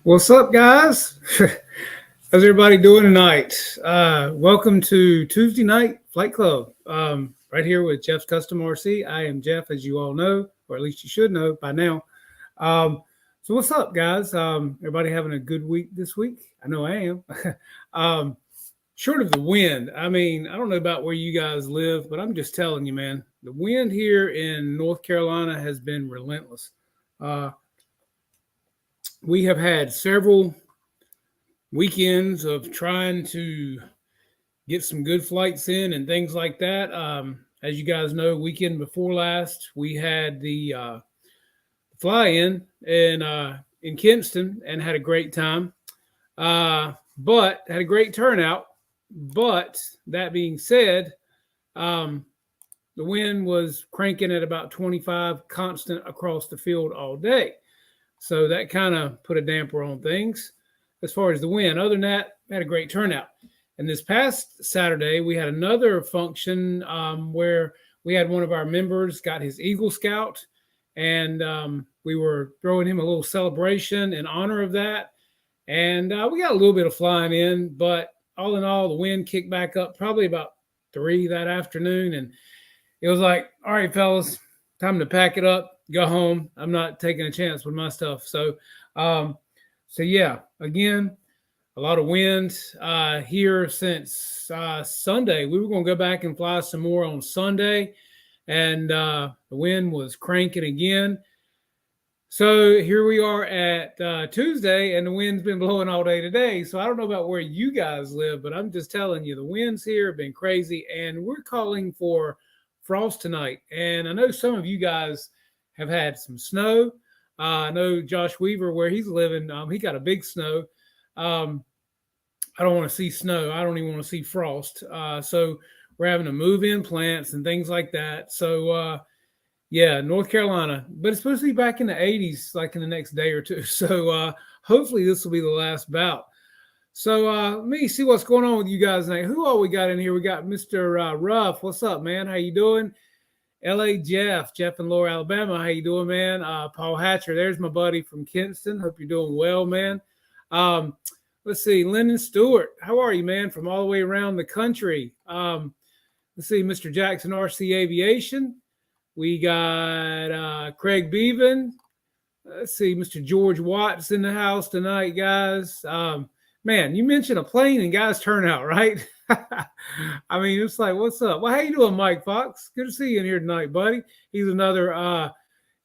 What's up, guys? How's everybody doing tonight? Welcome to Tuesday Night Flight Club. Right here with Jeff's Custom RC. I am Jeff, as you all know, or at least you should know by now. So what's up, guys? Everybody having a good week this week? I know I am. Short of the wind, I mean, I don't know about where you guys live, but I'm just telling you, man, the wind here in North Carolina has been relentless. We have had several weekends of trying to get some good flights in and things like that. As you guys know, weekend before last, we had the fly-in in Kinston and had a great time, but had a great turnout. But that being said, the wind was cranking at about 25 constant across the field all day. So that kind of put a damper on things as far as the wind. Other than that, we had a great turnout. And this past Saturday, we had another function where we had one of our members got his Eagle Scout, and we were throwing him a little celebration in honor of that. And we got a little bit of flying in, but all in all, the wind kicked back up probably about 3 that afternoon. And it was like, all right, fellas, time to pack it up, go home. I'm not taking a chance with my stuff. So yeah, again, a lot of wind here since Sunday. We were going to go back and fly some more on Sunday, and the wind was cranking again. So here we are at Tuesday, and the wind's been blowing all day today. So I don't know about where you guys live, but I'm just telling you, the winds here have been crazy, and we're calling for frost tonight. And I know some of you guys have had some snow. I know Josh Weaver, where he's living, he got a big snow. I don't want to see snow. I don't even want to see frost. So we're having to move in plants and things like that. So, yeah, North Carolina. But it's supposed to be back in the 80s, like in the next day or two. So hopefully this will be the last bout. So let me see what's going on with you guys tonight. Who all we got in here? We got Mr. Ruff. What's up, man? How you doing? LA Jeff in Lower Alabama. How you doing, man? Paul Hatcher, there's my buddy from Kinston. Hope you're doing well, man. Let's see, Lyndon Stewart. How are you, man? From all the way around the country. Let's see, Mr. Jackson RC Aviation. We got Craig Beaven. Let's see, Mr. George Watts in the house tonight, guys. Man, you mentioned a plane and guys turn out, right? I mean, it's like, what's up? Well, how you doing, Mike Fox? Good to see you in here tonight, buddy. He's another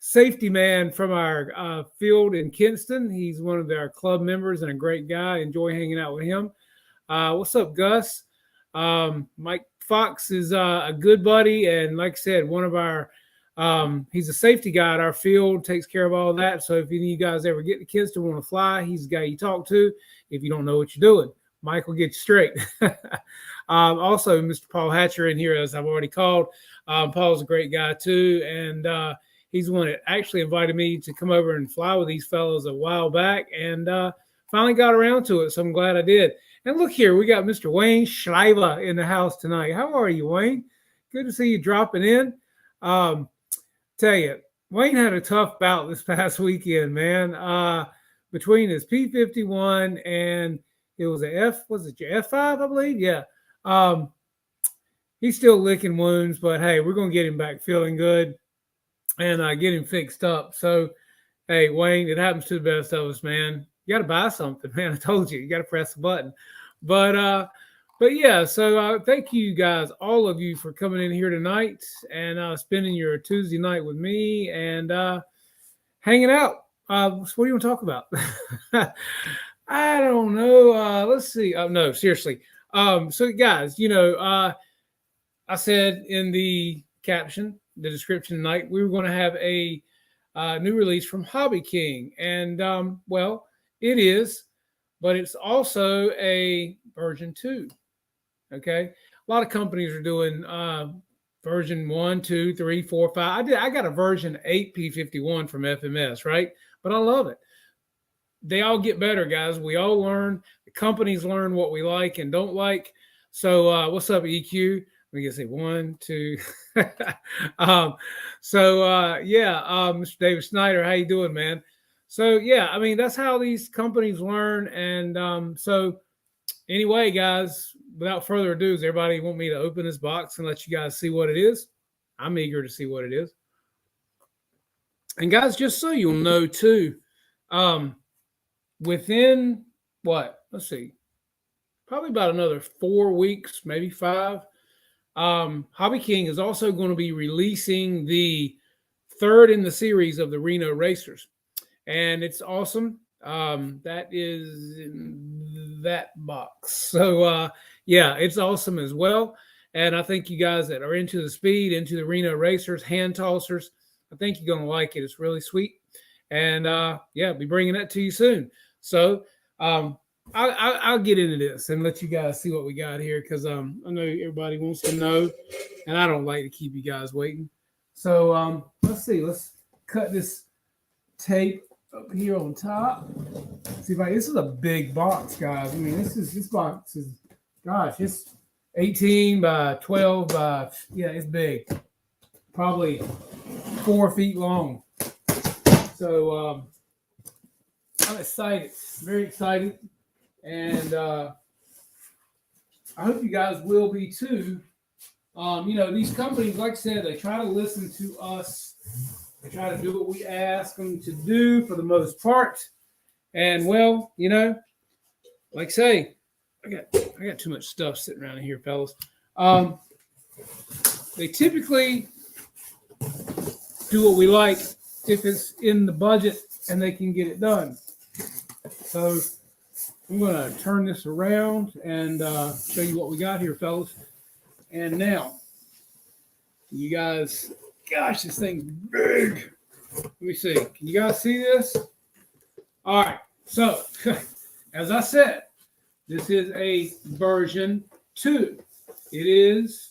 safety man from our field in Kinston. He's one of our club members and a great guy. Enjoy hanging out with him. What's up, Gus? Mike Fox is a good buddy, and like I said, one of our he's a safety guy at our field, takes care of all that. So if any of you guys ever get to Kinston, want to fly, he's the guy you talk to. If you don't know what you're doing, Mike will get you straight. Also, Mr. Paul Hatcher in here, as I've already called. Paul's a great guy too, and he's the one that actually invited me to come over and fly with these fellows a while back, and finally got around to it. So I'm glad I did. And look here, we got Mr. Wayne Schleiber in the house tonight. How are you, Wayne? Good to see you dropping in. Tell you, Wayne had a tough bout this past weekend, man. Between his P51 and it was your F5, I believe? Yeah. He's still licking wounds, but hey, we're going to get him back feeling good and get him fixed up. So, hey, Wayne, it happens to the best of us, man. You got to buy something, man. I told you got to press the button. But yeah, so thank you guys, all of you, for coming in here tonight and spending your Tuesday night with me and hanging out. So what do you want to talk about? I don't know. Let's see. No, seriously. So guys, you know, I said in the caption, the description tonight, we were going to have a new release from Hobby King. And well, it is, but it's also a version 2. Okay. A lot of companies are doing version 1, 2, 3, 4, 5. I got a version 8 P51 from FMS, right? But I love it. They all get better, guys. We all learn. The companies learn what we like and don't like. So what's up, EQ? Let me say 1, 2. Yeah, Mr. David Snyder, how you doing, man? So yeah, I mean that's how these companies learn. And so anyway, guys, without further ado, does everybody want me to open this box and let you guys see what it is? I'm eager to see what it is. And guys, just so you'll know too, within what? Let's see, probably about another 4 weeks, maybe 5. Hobby King is also going to be releasing the third in the series of the Reno Racers, and it's awesome. That is in that box. So yeah, it's awesome as well. And I think you guys that are into the speed, into the Reno Racers, hand tossers, I think you're going to like it. It's really sweet. And yeah, I'll be bringing that to you soon. So I'll get into this and let you guys see what we got here, because I know everybody wants to know, and I don't like to keep you guys waiting. So let's see. Let's cut this tape up here on top. See if this is a big box, guys. I mean, this box is, gosh, it's 18 by 12 by, yeah, it's big. Probably 4 feet long. So I'm excited, very excited. And I hope you guys will be too. You know, these companies, like I said, they try to listen to us. They try to do what we ask them to do for the most part. And well, you know, like I say, I got too much stuff sitting around here, fellas. They typically do what we like if it's in the budget and they can get it done. So I'm going to turn this around and show you what we got here, fellas. And now, you guys, gosh, this thing's big. Let me see. Can you guys see this? All right. So, as I said, this is a version 2. It is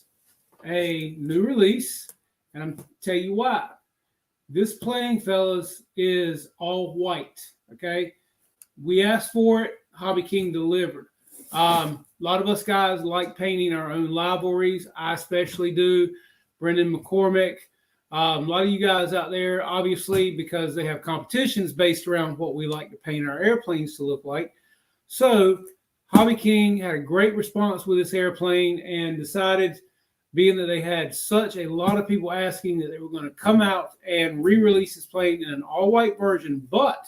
a new release, and I'm going to tell you why. This plane, fellas, is all white, okay? We asked for it. Hobby King delivered. A lot of us guys like painting our own liveries. I especially do. Brendan McCormick. A lot of you guys out there, obviously, because they have competitions based around what we like to paint our airplanes to look like. So Hobby King had a great response with this airplane and decided, being that they had such a lot of people asking, that they were going to come out and re-release this plane in an all-white version. But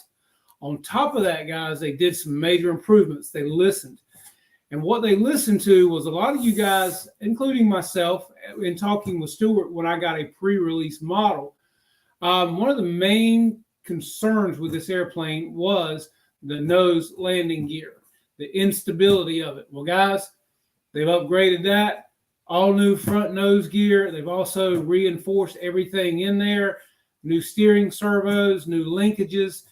on top of that, guys, they did some major improvements. They listened. And what they listened to was a lot of you guys, including myself, in talking with Stuart when I got a pre-release model. One of the main concerns with this airplane was the nose landing gear, the instability of it. Well, guys, they've upgraded that. All new front nose gear. They've also reinforced everything in there. New steering servos, new linkages,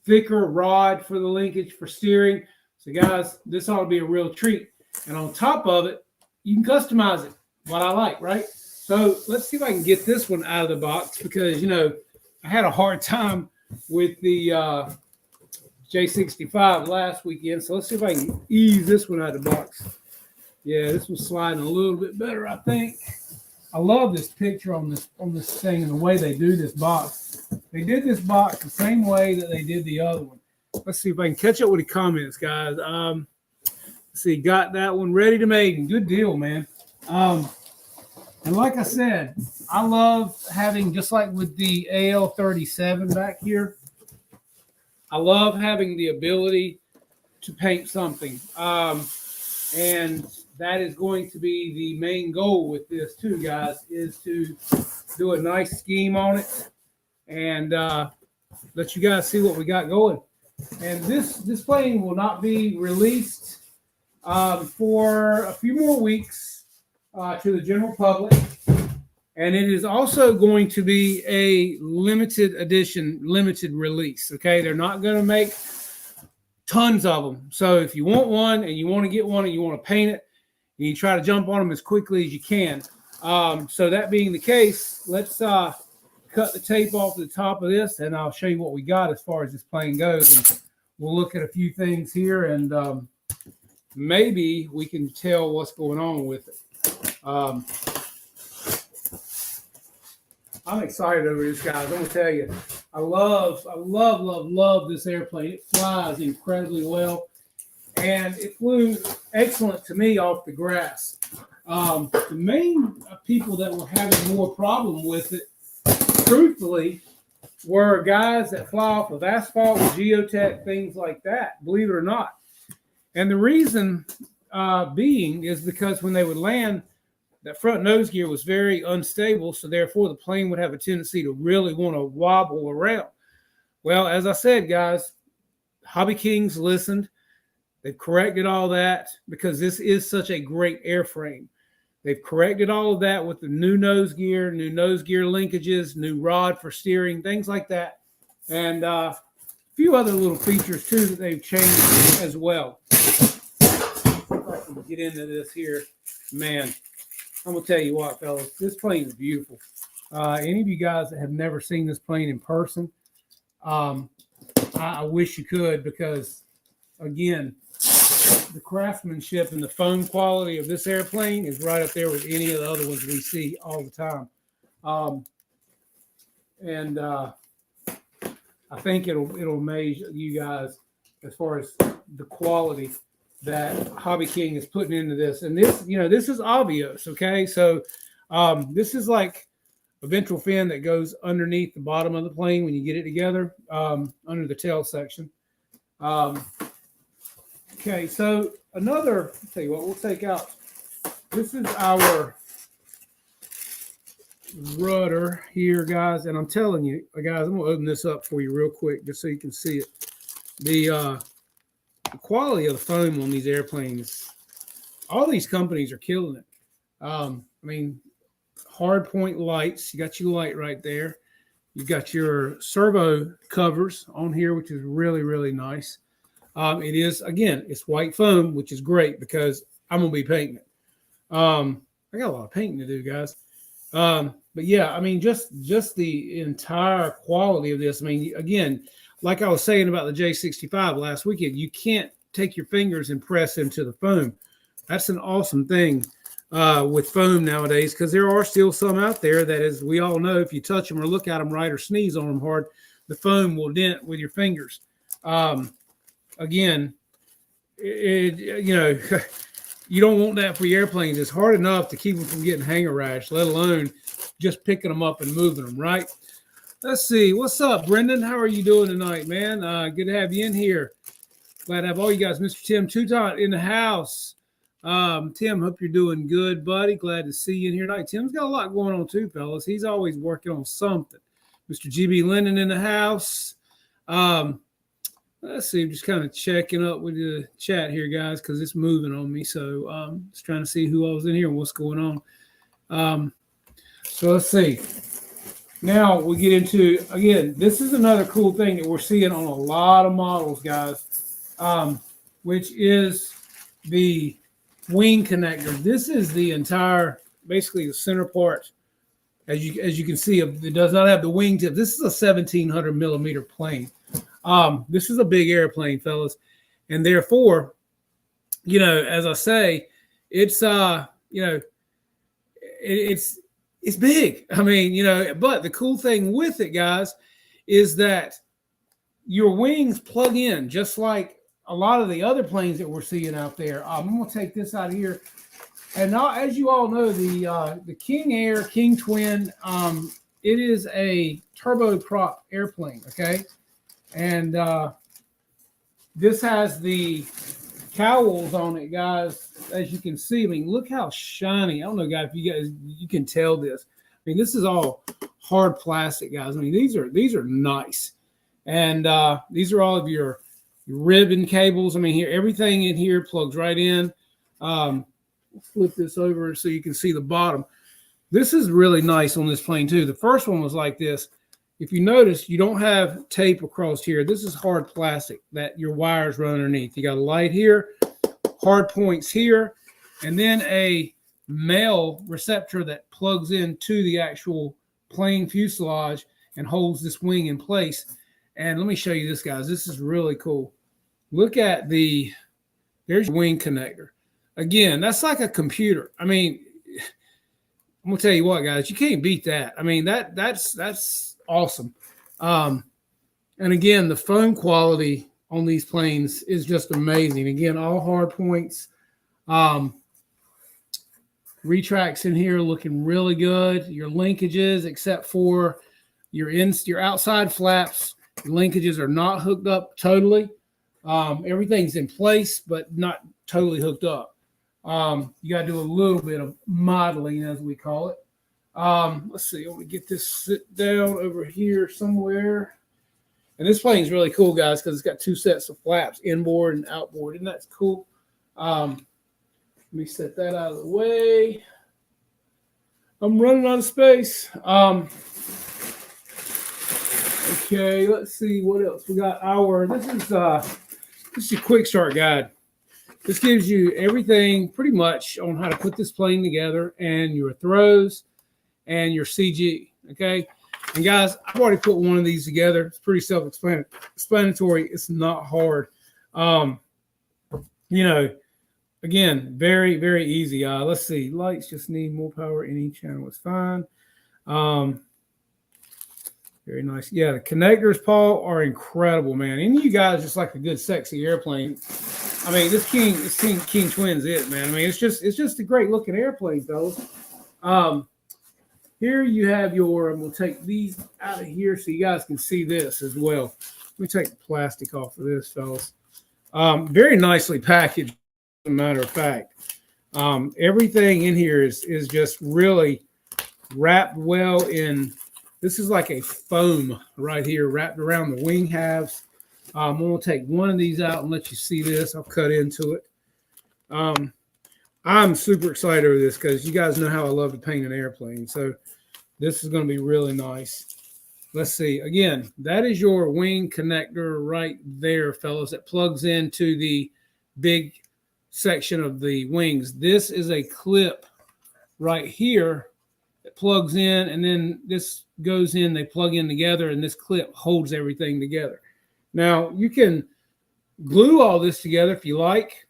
thicker rod for the linkage for steering. So guys, this ought to be a real treat. And on top of it, you can customize it. What I like, right? So let's see if I can get this one out of the box, because, you know, I had a hard time with the J65 last weekend. So let's see if I can ease this one out of the box. Yeah, this one's sliding a little bit better, I think. I love this picture on this thing and the way they do this box. They did this box the same way that they did the other one. Let's see if I can catch up with the comments, guys. Let's see, got that one ready to make. Good deal, man. And like I said, I love having, just like with the AL37 back here, I love having the ability to paint something. And that is going to be the main goal with this too, guys, is to do a nice scheme on it and let you guys see what we got going. And this plane will not be released for a few more weeks to the general public. And it is also going to be a limited edition, limited release. Okay, they're not going to make tons of them. So if you want one and you want to get one and you want to paint it, you try to jump on them as quickly as you can. So that being the case, let's cut the tape off the top of this, and I'll show you what we got as far as this plane goes. And we'll look at a few things here, and maybe we can tell what's going on with it. I'm excited over this, guys. I'm going to tell you. I love this airplane. It flies incredibly well, and it flew excellent to me off the grass. The main people that were having more problem with it, truthfully, were guys that fly off of asphalt, geotech, things like that, believe it or not. And the reason being is because when they would land, that front nose gear was very unstable, so therefore the plane would have a tendency to really want to wobble around. Well, as I said, guys, Hobby Kings listened. They've corrected all that because this is such a great airframe. They've corrected all of that with the new nose gear linkages, new rod for steering, things like that. And a few other little features, too, that they've changed as well. If I can get into this here, man, I'm going to tell you what, fellas, this plane is beautiful. Any of you guys that have never seen this plane in person, I wish you could because, again, the craftsmanship and the foam quality of this airplane is right up there with any of the other ones we see all the time. I think it'll amaze you guys as far as the quality that Hobby King is putting into this. And this, this is Avios, okay? So this is like a ventral fin that goes underneath the bottom of the plane when you get it together, under the tail section. Okay, so I'll tell you what, we'll take out, this is our rudder here, guys, and I'm telling you, guys, I'm going to open this up for you real quick just so you can see it. The quality of the foam on these airplanes, all these companies are killing it. I mean, hard point lights, you got your light right there. You got your servo covers on here, which is really, really nice. It is, again, it's white foam, which is great because I'm going to be painting it. I got a lot of painting to do, guys. But yeah, I mean, just the entire quality of this. I mean, again, like I was saying about the J65 last weekend, you can't take your fingers and press into the foam. That's an awesome thing with foam nowadays because there are still some out there that, as we all know, if you touch them or look at them right or sneeze on them hard, the foam will dent with your fingers. Again, you don't want that for your airplanes. It's hard enough to keep them from getting hanger rash, let alone just picking them up and moving them, right? Let's see. What's up, Brendan? How are you doing tonight, man? Good to have you in here. Glad to have all you guys. Mr. Tim Toutot in the house. Tim, hope you're doing good, buddy. Glad to see you in here tonight. Tim's got a lot going on too, fellas. He's always working on something. Mr. GB Lennon in the house. Let's see. I'm just kind of checking up with the chat here, guys, because it's moving on me. So just trying to see who else in here and what's going on. So let's see. Now we get into, again, this is another cool thing that we're seeing on a lot of models, guys, which is the wing connector. This is the entire, basically the center part, as you can see, it does not have the wingtip. This is a 1,700 millimeter plane. This is a big airplane, fellas, and therefore, as I say, it's it's big. I mean, but the cool thing with it, guys, is that your wings plug in just like a lot of the other planes that we're seeing out there. I'm going to take this out of here. And now, as you all know, the King Air, KingTwin, it is a turboprop airplane, okay? And this has the cowls on it, guys, as you can see. I mean, look how shiny. I don't know, guys, if you can tell this. I mean, this is all hard plastic, guys. I mean, these are nice. And these are all of your ribbon cables. I mean, here, everything in here plugs right in. Flip this over so you can see the bottom. This is really nice on this plane too. The first one was like this. If you notice, you don't have tape across here. This is hard plastic that your wires run underneath. You got a light here, hard points here, and then a male receptor that plugs into the actual plane fuselage and holds this wing in place. And let me show you this, guys. This is really cool. Look at there's your wing connector. Again, that's like a computer. I mean, I'm gonna tell you what, guys, you can't beat that. I mean, that's awesome. And again, the foam quality on these planes is just amazing. Again, all hard points. Retracts in here looking really good. Your linkages, except for your outside flaps, your linkages are not hooked up totally. Everything's in place, but not totally hooked up. You got to do a little bit of modeling, as we call it. Let's see. I want to get this sit down over here somewhere. And this plane is really cool, guys, because it's got two sets of flaps, inboard and outboard. Isn't that cool? Let me set that out of the way. I'm running out of space. Okay, let's see what else. We got this is your quick start guide. This gives you everything pretty much on how to put this plane together and your throws and your CG. Okay. And guys, I've already put one of these together. It's pretty self-explanatory. It's not hard. Again, very, very easy. Let's see. Lights just need more power. Any channel is fine. Very nice. Yeah, the connectors, Paul, are incredible, man. Any of you guys just like a good, sexy airplane. I mean, this KingTwin's it, man. I mean, it's just a great looking airplane, fellas. Here you have your, I'm going to take these out of here so you guys can see this as well. Let me take the plastic off of this, fellas. Very nicely packaged, as a matter of fact. Everything in here is just really wrapped well in, this is like a foam right here wrapped around the wing halves. I'm going to take one of these out and let you see this. I'll cut into it. I'm super excited over this because you guys know how I love to paint an airplane. So this is going to be really nice. Let's see. Again, that is your wing connector right there, fellas. That plugs into the big section of the wings. This is a clip right here that plugs in, and then this goes in. They plug in together, and this clip holds everything together. Now, you can glue all this together if you like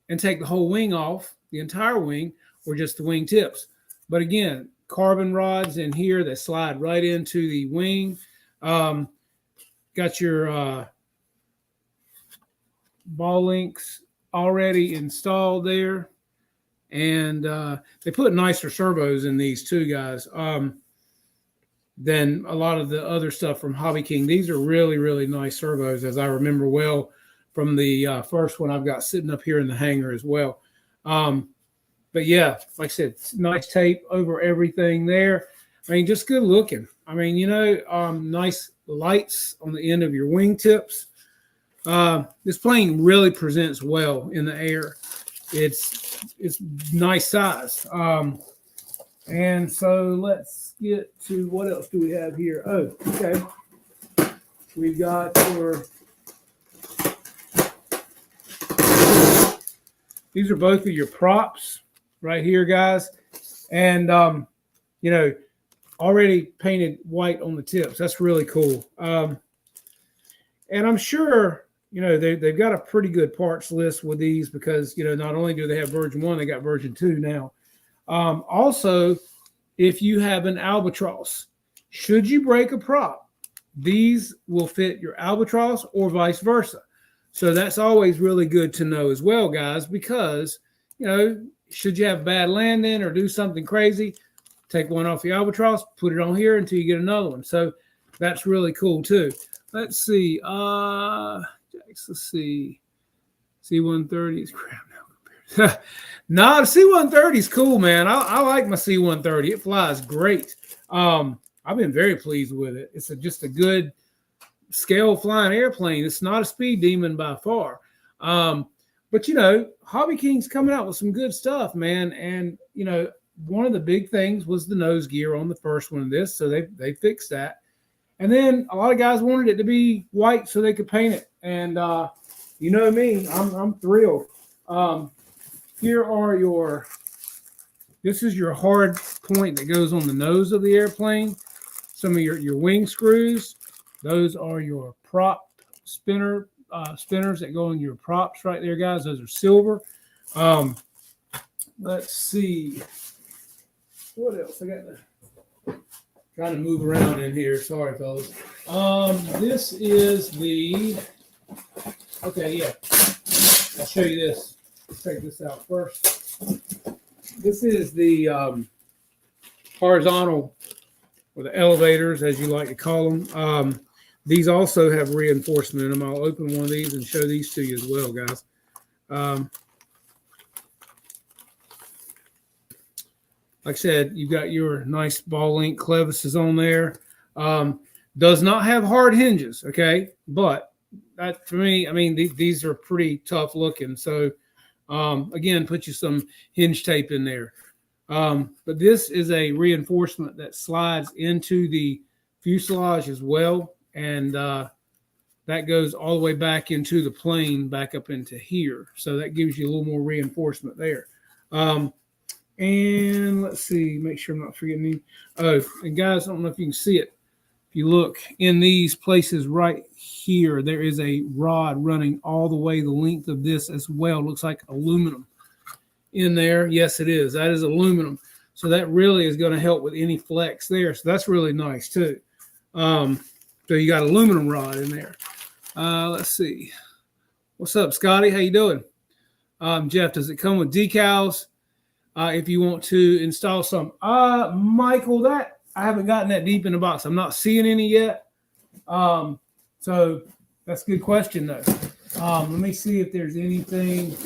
and take the whole wing off, the entire wing, or just the wing tips. But again, carbon rods in here that slide right into the wing. Got your ball links already installed there. And they put nicer servos in these too, guys, than a lot of the other stuff from Hobby King. These are really, really nice servos, as I remember well from the first one I've got sitting up here in the hangar as well. But yeah, like I said, nice tape over everything there. I mean, just good looking. I mean, nice lights on the end of your wing tips. This plane really presents well in the air. It's nice size. And so let's get to what else do we have here? Oh, okay. We've got these are both of your props right here, guys. And, already painted white on the tips. That's really cool. And I'm sure, they've got a pretty good parts list with these because, not only do they have version 1, they got version 2 now. Also, if you have an Albatross, should you break a prop, these will fit your Albatross or vice versa. So that's always really good to know as well, guys, because, should you have bad landing or do something crazy, take one off the Albatross, put it on here until you get another one. So that's really cool too. Let's see. Let's see. C-130 is crap now. No, the C-130 is cool, man. I like my C-130. It flies great. I've been very pleased with it. It's just a good scale flying airplane. It's not a speed demon by far. But, Hobby King's coming out with some good stuff, man. And, one of the big things was the nose gear on the first one of this. So they fixed that. And then a lot of guys wanted it to be white so they could paint it. And you know me, I'm thrilled. Here are this is your hard point that goes on the nose of the airplane. Some of your wing screws. Those are your prop spinners that go in your props right there, guys. Those are silver. Let's see. What else? I got Trying to move around in here. Sorry, fellas. This is the. Okay, yeah. I'll show you this. Let's check this out first. This is the horizontal, or the elevators, as you like to call them. These also have reinforcement in them. I'll open one of these and show these to you as well, guys. Like I said, you've got your nice ball link clevises on there. Does not have hard hinges, okay? But that, for me, I mean, these are pretty tough looking. So, again, put you some hinge tape in there. But this is a reinforcement that slides into the fuselage as well. And that goes all the way back into the plane, back up into here. So that gives you a little more reinforcement there. And let's see, make sure I'm not forgetting any. Oh, and guys, I don't know if you can see it. If you look in these places right here, there is a rod running all the way the length of this as well. It looks like aluminum in there. Yes, it is. That is aluminum. So that really is going to help with any flex there. So that's really nice too. So you got aluminum rod in there. Let's see. What's up, Scotty? How you doing? Jeff, does it come with decals? If you want to install some. Michael, that I haven't gotten that deep in the box. I'm not seeing any yet. So that's a good question, though. Let me see if there's anything.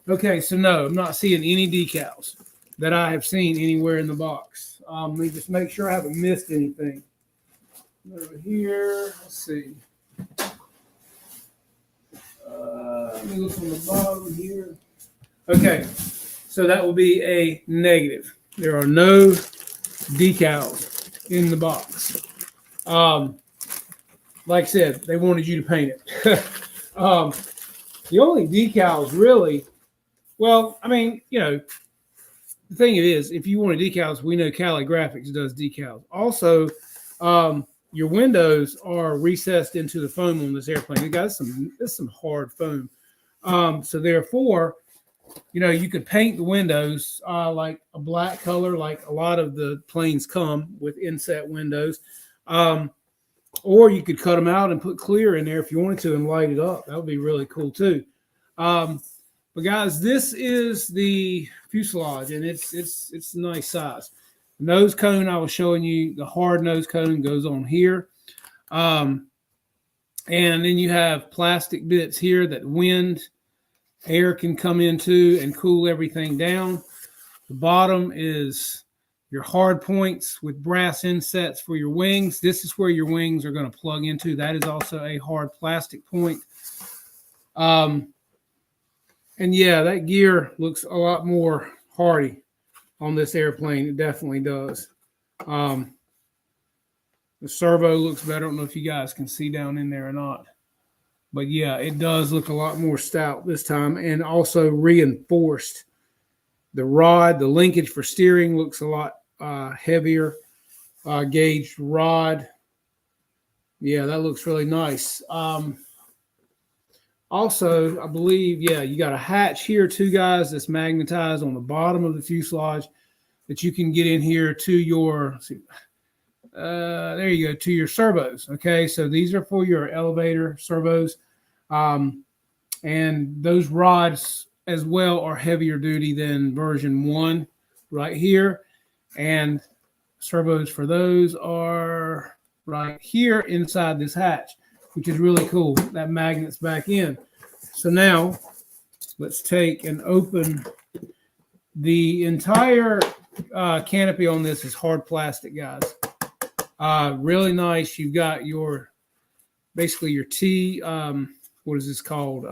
Okay, so no, I'm not seeing any decals that I have seen anywhere in the box. Let me just make sure I haven't missed anything. Over here, let's see. Let me look on the bottom here. Okay. So that will be a negative. There are no decals in the box. Like I said, they wanted you to paint it. The only decals really, well, I mean, you know, the thing it is, if you want decals, we know Cali Graphics does decals. Also, your windows are recessed into the foam on this airplane. It got some hard foam. So therefore, you know, you could paint the windows like a black color, like a lot of the planes come with inset windows. Or you could cut them out and put clear in there if you wanted to and light it up. That would be really cool too. But guys, this is the fuselage, and it's a nice size. Nose cone, I was showing you, the hard nose cone goes on here. And then you have plastic bits here that air can come into and cool everything down. The bottom is your hard points with brass insets for your wings. This is where your wings are going to plug into. That is also a hard plastic point. And yeah, that gear looks a lot more hardy on this airplane. It definitely does. The servo looks better. I don't know if you guys can see down in there or not. But yeah, it does look a lot more stout this time, and also reinforced. The rod, the linkage for steering looks a lot heavier. Gauged rod. Yeah, that looks really nice. Also, I believe, yeah, you got a hatch here too, guys, that's magnetized on the bottom of the fuselage that you can get in here to your, there you go, to your servos. Okay, so these are for your elevator servos. And those rods as well are heavier duty than version 1 right here. And servos for those are right here inside this hatch, which is really cool. That magnets back in. So now let's take and open the entire canopy on this is hard plastic, guys. Really nice. You've got your, basically your T, what is this called?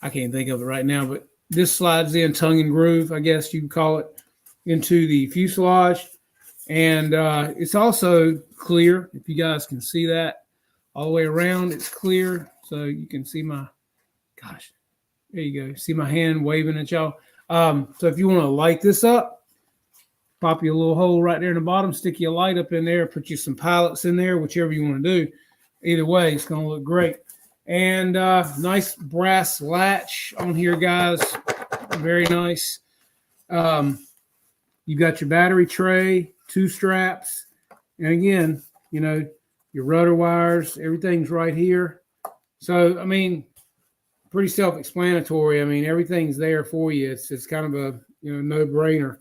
I can't think of it right now, but this slides in tongue and groove, I guess you'd call it, into the fuselage. And it's also clear, if you guys can see that. All the way around, it's clear. So you can see my, gosh, there you go. See my hand waving at y'all. So if you want to light this up, pop you a little hole right there in the bottom, stick your light up in there, put you some pilots in there, whichever you want to do. Either way, it's going to look great. And nice brass latch on here, guys. Very nice. You've got your battery tray, 2 straps, and again, you know, your rudder wires, everything's right here. So, I mean, pretty self-explanatory. I mean, everything's there for you. It's kind of a, you know, no-brainer.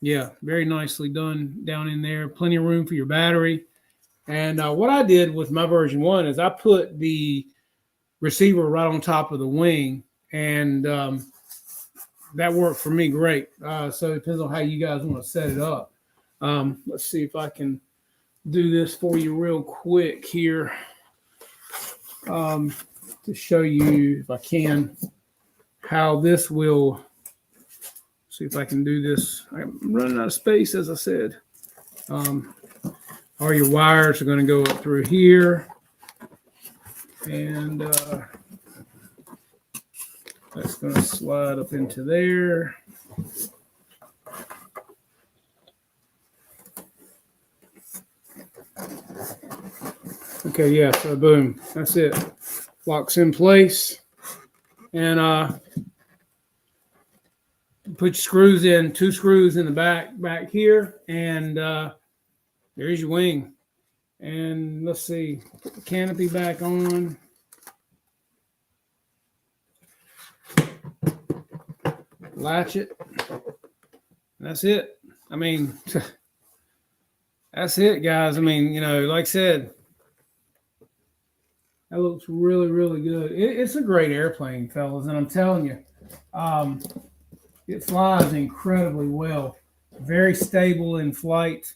Yeah, very nicely done down in there. Plenty of room for your battery. And what I did with my version 1 is I put the receiver right on top of the wing, and that worked for me great. So it depends on how you guys want to set it up. Let's see if I can do this for you real quick here to show you, if I can, how this will. See if I can do this. I'm running out of space, as I said. All your wires are going to go up through here. And that's going to slide up into there. Okay, yeah, so boom. That's it. Locks in place. And put your screws in, 2 screws in the back here, and there's your wing. And let's see, put the canopy back on. Latch it. That's it. I mean, that's it, guys. I mean, you know, like I said, that looks really, really good. It's a great airplane, fellas, and I'm telling you, it flies incredibly well. Very stable in flight.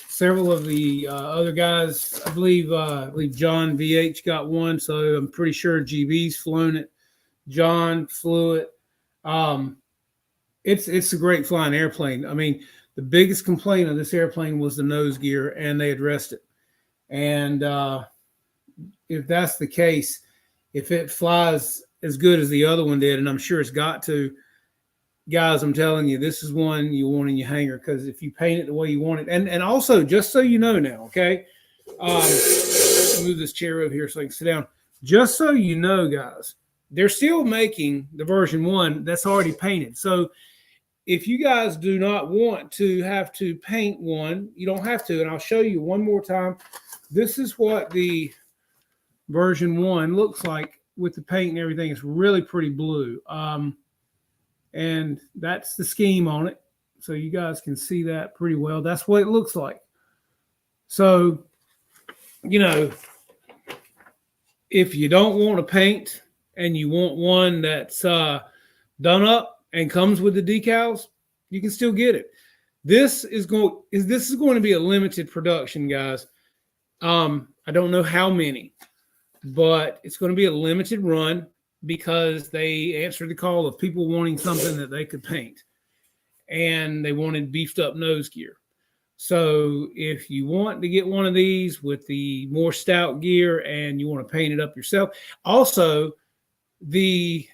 Several of the other guys, I believe John VH got one, so I'm pretty sure GB's flown it. John flew it. It's a great flying airplane. I mean, the biggest complaint of this airplane was the nose gear, and they addressed it. And if that's the case, if it flies as good as the other one did, and I'm sure it's got to, guys, I'm telling you, this is one you want in your hangar, because if you paint it the way you want it, and also, just so you know now, okay, move this chair over here so I can sit down. Just so you know, guys, they're still making the version 1 that's already painted. So if you guys do not want to have to paint one, you don't have to. And I'll show you one more time. This is what the version 1 looks like with the paint and everything. It's really pretty blue. And that's the scheme on it. So you guys can see that pretty well. That's what it looks like. So, you know, if you don't want to paint and you want one that's done up and comes with the decals, you can still get it. This is going to be a limited production, guys. I don't know how many, but it's going to be a limited run, because they answered the call of people wanting something that they could paint, and they wanted beefed up nose gear. So if you want to get one of these with the more stout gear and you want to paint it up yourself, also the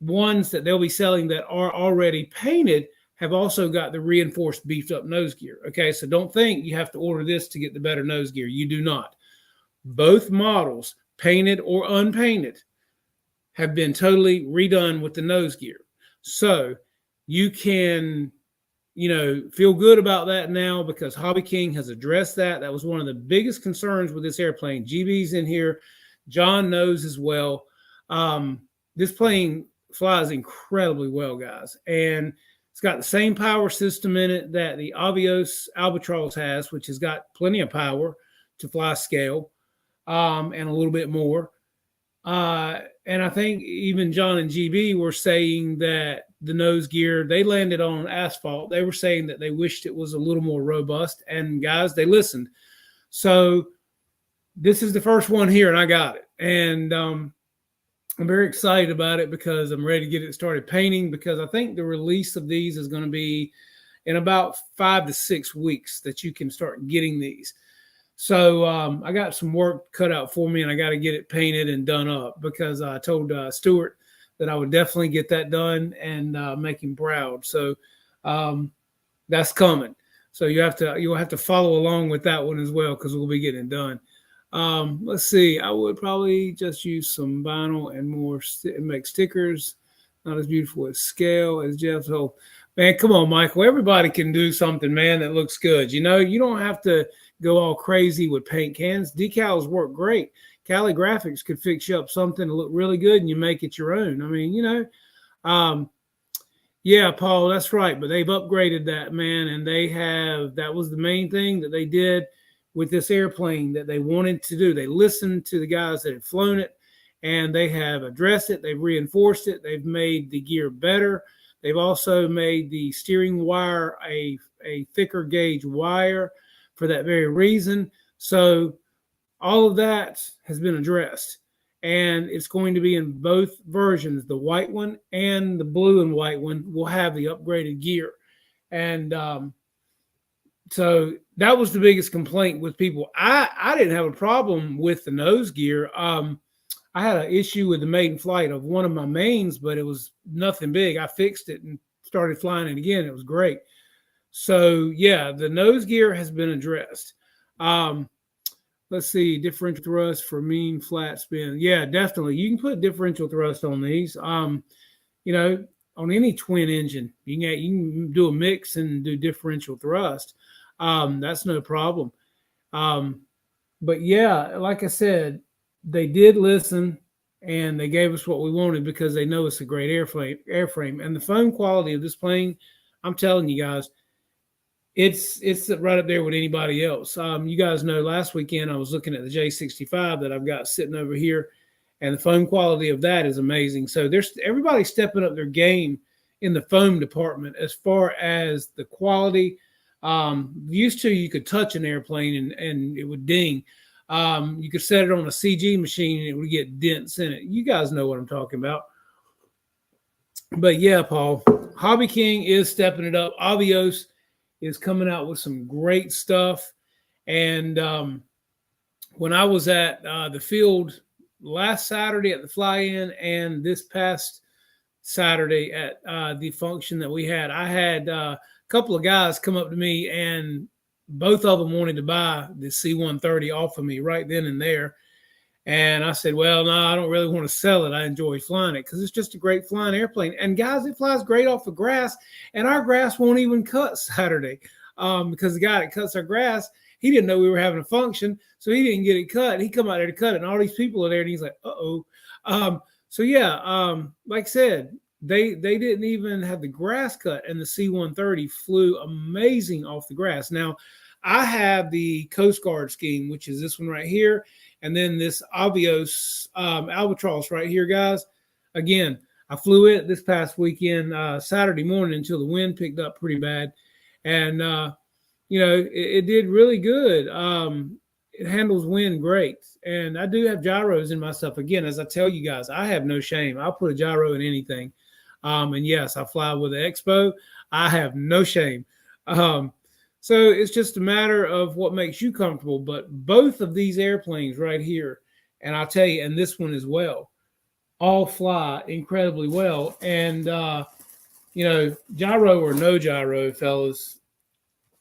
ones that they'll be selling that are already painted have also got the reinforced beefed up nose gear. Okay, so don't think you have to order this to get the better nose gear. You do not. Both models, painted or unpainted, have been totally redone with the nose gear. So you can, you know, feel good about that now, because Hobby King has addressed that. That was one of the biggest concerns with this airplane. GB's in here. John knows as well. This plane flies incredibly well, guys. And it's got the same power system in it that the Avios Albatross has, which has got plenty of power to fly scale, and a little bit more. And I think even John and GB were saying that the nose gear, they landed on asphalt. They were saying that they wished it was a little more robust. And guys, they listened. So this is the first one here, and I got it. And I'm very excited about it, because I'm ready to get it started painting, because I think the release of these is going to be in about 5 to 6 weeks that you can start getting these. So I got some work cut out for me, and I got to get it painted and done up, because I told Stuart that I would definitely get that done and make him proud. So that's coming. So you'll have to follow along with that one as well, because we'll be getting it done. Let's see. I would probably just use some vinyl and make stickers. Not as beautiful as scale as Jeff. So, man, come on, Michael. Everybody can do something, man, that looks good. You know, you don't have to go all crazy with paint cans. Decals work great. Cali Graphics could fix you up something to look really good, and you make it your own. I mean, you know, yeah, Paul, that's right. But they've upgraded that, man, and that was the main thing that they did with this airplane that they wanted to do. They listened to the guys that had flown it, and they have addressed it. They've reinforced it. They've made the gear better. They've also made the steering wire a thicker gauge wire for that very reason. So all of that has been addressed, and it's going to be in both versions. The white one and the blue and white one will have the upgraded gear. And so that was the biggest complaint with people. I didn't have a problem with the nose gear. I had an issue with the maiden flight of one of my mains, but it was nothing big. I fixed it and started flying it again. It was great. So yeah, the nose gear has been addressed. Let's see, differential thrust for mean flat spin. Yeah, definitely. You can put differential thrust on these. You know, on any twin engine, you can do a mix and do differential thrust. That's no problem. But yeah, like I said, they did listen, and they gave us what we wanted because they know it's a great airframe. And the foam quality of this plane, I'm telling you guys, it's right up there with anybody else. You guys know last weekend I was looking at the J65 that I've got sitting over here, and the foam quality of that is amazing. So everybody's stepping up their game in the foam department as far as the quality. Used to, you could touch an airplane and it would ding. You could set it on a CG machine and it would get dents in it. You guys know what I'm talking about. But yeah, Paul, Hobby King is stepping it up. Avios is coming out with some great stuff. And when I was at the field last Saturday at the fly-in and this past Saturday at the function that we had, I had a couple of guys come up to me, and both of them wanted to buy the C-130 off of me right then and there. And I said, well, no, I don't really want to sell it. I enjoy flying it because it's just a great flying airplane. And guys, it flies great off the grass, and our grass won't even cut Saturday because the guy that cuts our grass, he didn't know we were having a function, so he didn't get it cut. He come out there to cut it, and all these people are there, and he's like, uh-oh. So yeah, like I said, they didn't even have the grass cut, and the C-130 flew amazing off the grass. Now, I have the Coast Guard scheme, which is this one right here, and then this Avios Albatross right here, guys. Again, I flew it this past weekend, Saturday morning, until the wind picked up pretty bad. And, you know, it did really good. It handles wind great. And I do have gyros in my stuff. Again, as I tell you guys, I have no shame. I'll put a gyro in anything. And yes, I fly with the Expo. I have no shame. So it's just a matter of what makes you comfortable. But both of these airplanes right here, and I'll tell you, and this one as well, all fly incredibly well. And, you know, gyro or no gyro, fellas,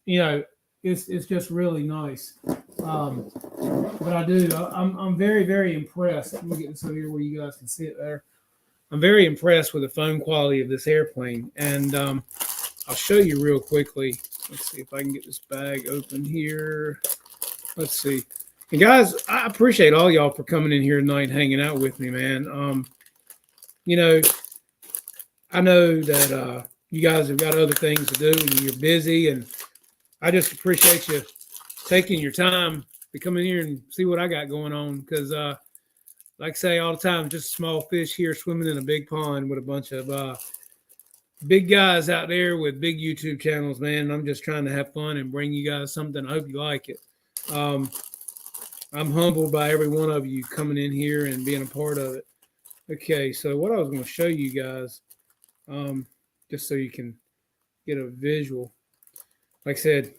you know, it's just really nice. But I'm very, very impressed. Let me get this over here where you guys can see it there. I'm very impressed with the foam quality of this airplane. And I'll show you real quickly. Let's see if I can get this bag open here. Let's see. And guys, I appreciate all y'all for coming in here tonight and hanging out with me, man. You know, I know that you guys have got other things to do and you're busy, and I just appreciate you taking your time to come in here and see what I got going on. Because, like I say all the time, just a small fish here swimming in a big pond with a bunch of big guys out there with big YouTube channels, man. I'm just trying to have fun and bring you guys something. I hope you like it. I'm humbled by every one of you coming in here and being a part of it. Okay, so what I was going to show you guys, just so you can get a visual. Like I said,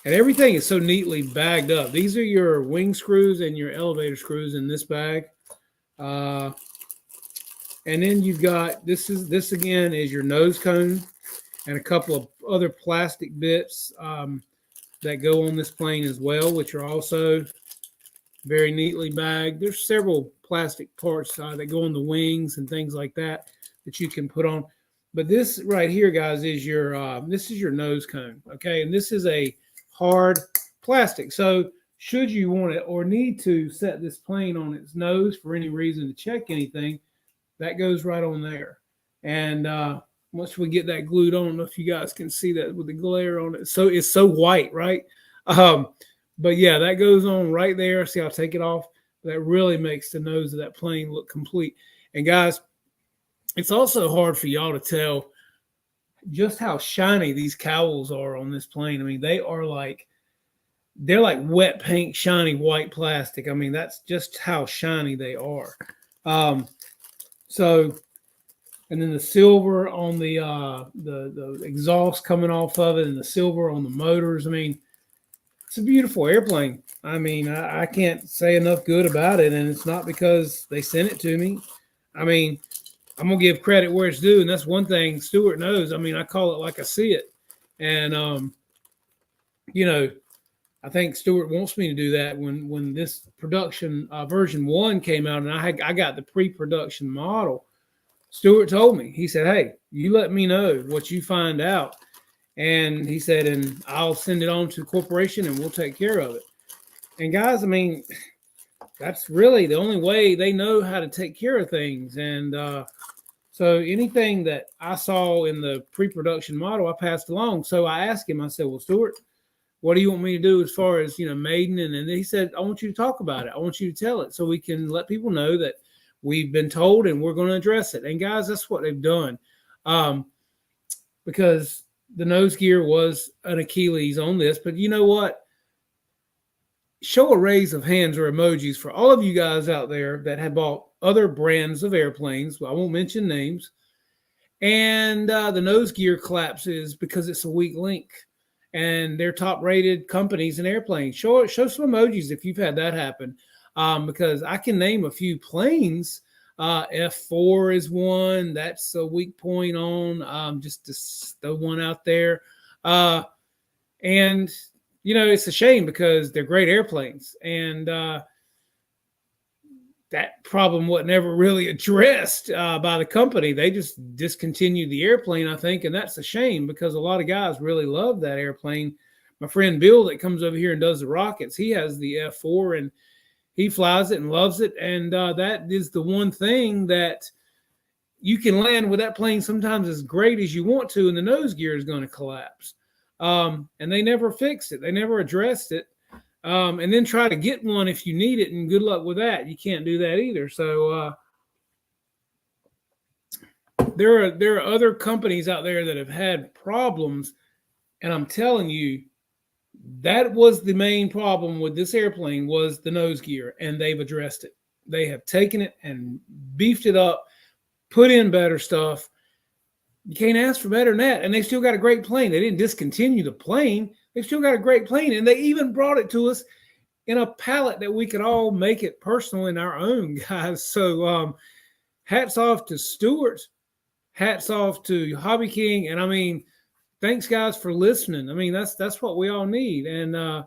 and everything is so neatly bagged up. These are your wing screws and your elevator screws in this bag. And then you've got, this again is your nose cone and a couple of other plastic bits that go on this plane as well, which are also very neatly bagged. There's several plastic parts that go on the wings and things like that that you can put on. But this right here, guys, is your nose cone, okay? And this is a hard plastic. So should you want it or need to set this plane on its nose for any reason to check anything, that goes right on there. And once we get that glued on, I don't know if you guys can see that with the glare on it. So it's so white, right? But yeah, that goes on right there. See, I'll take it off. That really makes the nose of that plane look complete. And guys, it's also hard for y'all to tell just how shiny these cowls are on this plane. I mean, they're like wet paint, shiny white plastic. I mean, that's just how shiny they are. And then the silver on the exhaust coming off of it, and the silver on the motors. I mean, it's a beautiful airplane. I mean, I can't say enough good about it, and it's not because they sent it to me. I mean, I'm going to give credit where it's due, and that's one thing Stuart knows. I mean, I call it like I see it. And, you know, I think Stuart wants me to do that. When this production version 1 came out, and I got the pre-production model, Stuart told me, he said, hey, you let me know what you find out. And he said, and I'll send it on to the corporation and we'll take care of it. And guys, I mean, that's really the only way they know how to take care of things. And so anything that I saw in the pre-production model, I passed along. So I asked him, I said, well, Stuart, what do you want me to do as far as, maiden? And he said, I want you to talk about it. I want you to tell it so we can let people know that we've been told and we're going to address it. And guys, that's what they've done. Because the nose gear was an Achilles on this, but you know what? Show a raise of hands or emojis for all of you guys out there that have bought other brands of airplanes. Well, I won't mention names. And the nose gear collapses because it's a weak link. And they're top-rated companies in airplanes. Show some emojis if you've had that happen. Because I can name a few planes. F4 is one. That's a weak point on. Just to throw one out there. And it's a shame because they're great airplanes. And that problem was never really addressed by the company. They just discontinued the airplane, I think. And that's a shame because a lot of guys really love that airplane. My friend Bill that comes over here and does the rockets, he has the F4 and he flies it and loves it. And that is the one thing that you can land with that plane sometimes as great as you want to, and the nose gear is going to collapse. And they never fixed it. They never addressed it. And then try to get one if you need it, and good luck with that. You can't do that either. So there are other companies out there that have had problems, and I'm telling you, that was the main problem with this airplane was the nose gear, and they've addressed it. They have taken it and beefed it up, put in better stuff. You can't ask for better than that. And they still got a great plane. They didn't discontinue the plane. They've still got a great plane. And they even brought it to us in a pallet that we could all make it personal in our own, guys. So hats off to Stuart. Hats off to Hobby King. And I mean, thanks, guys, for listening. I mean, that's what we all need. And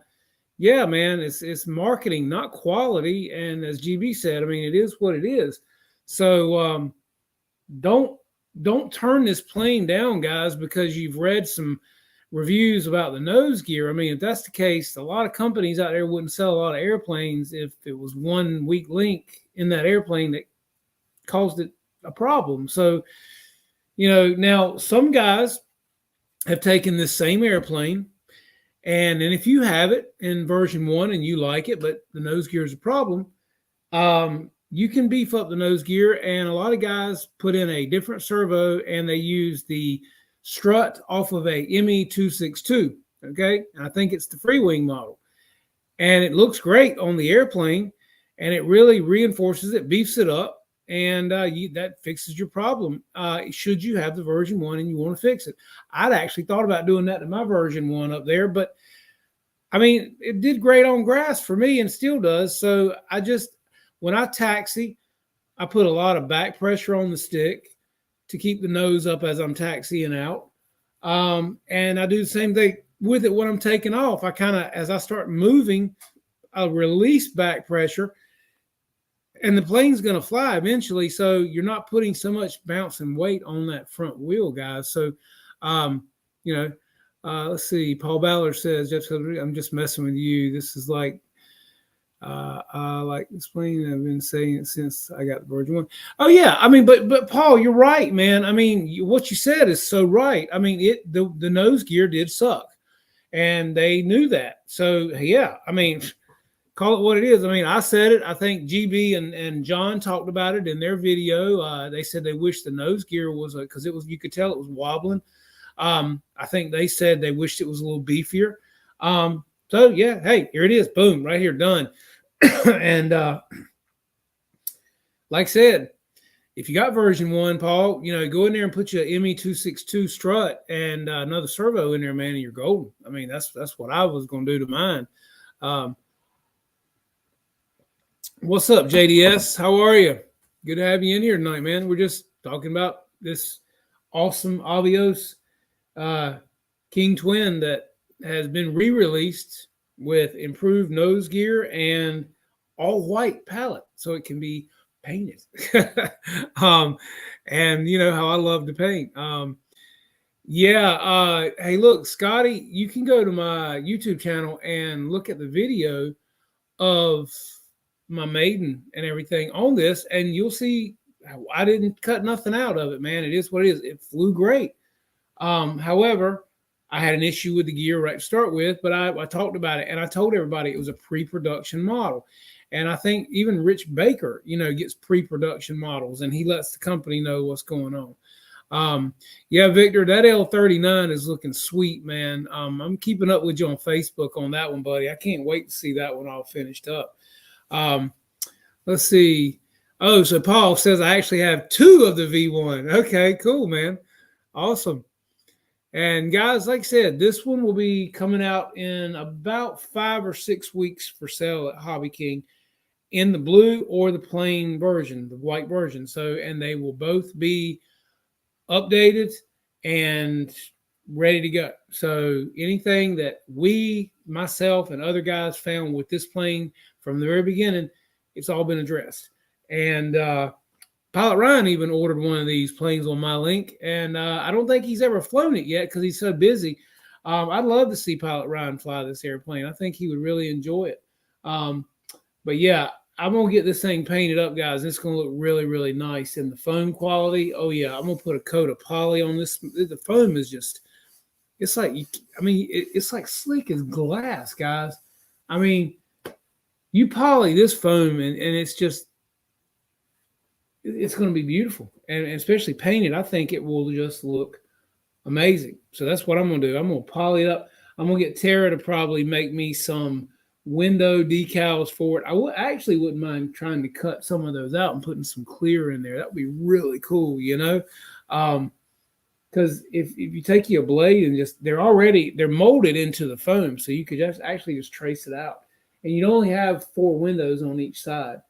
yeah, man, it's marketing, not quality. And as GB said, I mean, it is what it is. So don't turn this plane down, guys, because you've read some reviews about the nose gear. I mean, if that's the case, a lot of companies out there wouldn't sell a lot of airplanes if it was one weak link in that airplane that caused it a problem. So, now some guys have taken this same airplane, and if you have it in version 1 and you like it, but the nose gear is a problem, you can beef up the nose gear, and a lot of guys put in a different servo, and they use the strut off of a ME262, okay? And I think it's the free wing model. And it looks great on the airplane, and it really reinforces it, beefs it up, and that fixes your problem should you have the version 1 and you want to fix it. I'd actually thought about doing that to my version 1 up there, but, I mean, it did great on grass for me and still does, so when I taxi, I put a lot of back pressure on the stick to keep the nose up as I'm taxiing out. And I do the same thing with it when I'm taking off. I kind of, as I start moving, a release back pressure, and the plane's going to fly eventually. So you're not putting so much bounce and weight on that front wheel, guys. So, let's see. Paul Ballard says, Jeff says, I'm just messing with you. This is like, like explaining. I've been saying it since I got the Virgin one. Oh yeah, I mean, but Paul, you're right, man. I mean, what you said is so right. I mean, the nose gear did suck, and they knew that. So yeah, I mean, call it what it is. I mean, I said it. I think GB and John talked about it in their video. They said they wish the nose gear was because it was, you could tell it was wobbling. I think they said they wished it was a little beefier. So yeah, hey, here it is. Boom, right here, done. And like I said, if you got version 1, Paul, go in there and put your ME262 strut and another servo in there, man, and you're golden. I mean, that's what I was going to do to mine. What's up, JDS? How are you? Good to have you in here tonight, man. We're just talking about this awesome Avios KingTwin that has been re-released with improved nose gear and all white palette, so it can be painted. And you know how I love to paint. Hey, look, Scotty, you can go to my YouTube channel and look at the video of my maiden and everything on this, and you'll see I didn't cut nothing out of it, man. It is what it is. It flew great. However, I had an issue with the gear right to start with, but I talked about it, and I told everybody it was a pre-production model. And I think even Rich Baker, gets pre-production models, and he lets the company know what's going on. Yeah, Victor, that L39 is looking sweet, man. I'm keeping up with you on Facebook on that one, buddy. I can't wait to see that one all finished up. Let's see. Oh, so Paul says I actually have 2 of the V1. Okay, cool, man. Awesome. And guys, like I said, this one will be coming out in about 5 or 6 weeks for sale at Hobby King in the blue or the plain version, the white version. So, and they will both be updated and ready to go. So anything that myself and other guys found with this plane from the very beginning, it's all been addressed. And Pilot Ryan even ordered one of these planes on my link, and I don't think he's ever flown it yet because he's so busy. I'd love to see Pilot Ryan fly this airplane. I think he would really enjoy it. But yeah, I'm going to get this thing painted up, guys. It's going to look really, really nice. And the foam quality, oh yeah, I'm going to put a coat of poly on this. The foam is just, it's like, it's like slick as glass, guys. I mean, you poly this foam and it's just, it's going to be beautiful. And especially painted, I think it will just look amazing. So that's what I'm going to do. I'm going to poly it up. I'm going to get Tara to probably make me some window decals for it. I actually wouldn't mind trying to cut some of those out and putting some clear in there. That would be really cool, because if you take your blade and just, they're molded into the foam, so you could just actually just trace it out. And you'd only have 4 windows on each side.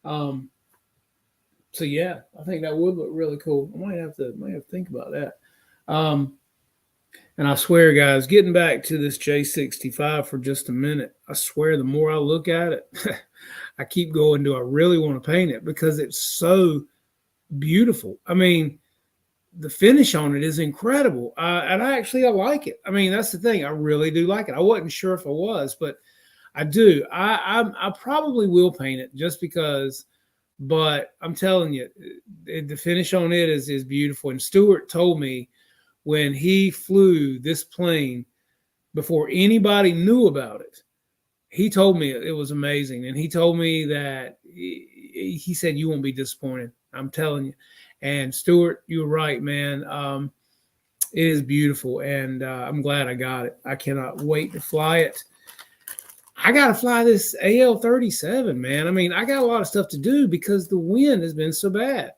So yeah, I think that would look really cool. I might have to think about that. And I swear, guys, getting back to this J65 for just a minute, I swear the more I look at it, I keep going, do I really want to paint it? Because it's so beautiful. I mean, the finish on it is incredible. And I like it. I mean, that's the thing. I really do like it. I wasn't sure if I was, but I do. I probably will paint it just because, but I'm telling you, the finish on it is beautiful. And Stuart told me when he flew this plane before anybody knew about it, he told me it was amazing. And he told me that he said, you won't be disappointed. I'm telling you. And Stuart, you're right, man. It is beautiful. And I'm glad I got it. I cannot wait to fly it. I got to fly this AL-37, man. I mean, I got a lot of stuff to do because the wind has been so bad.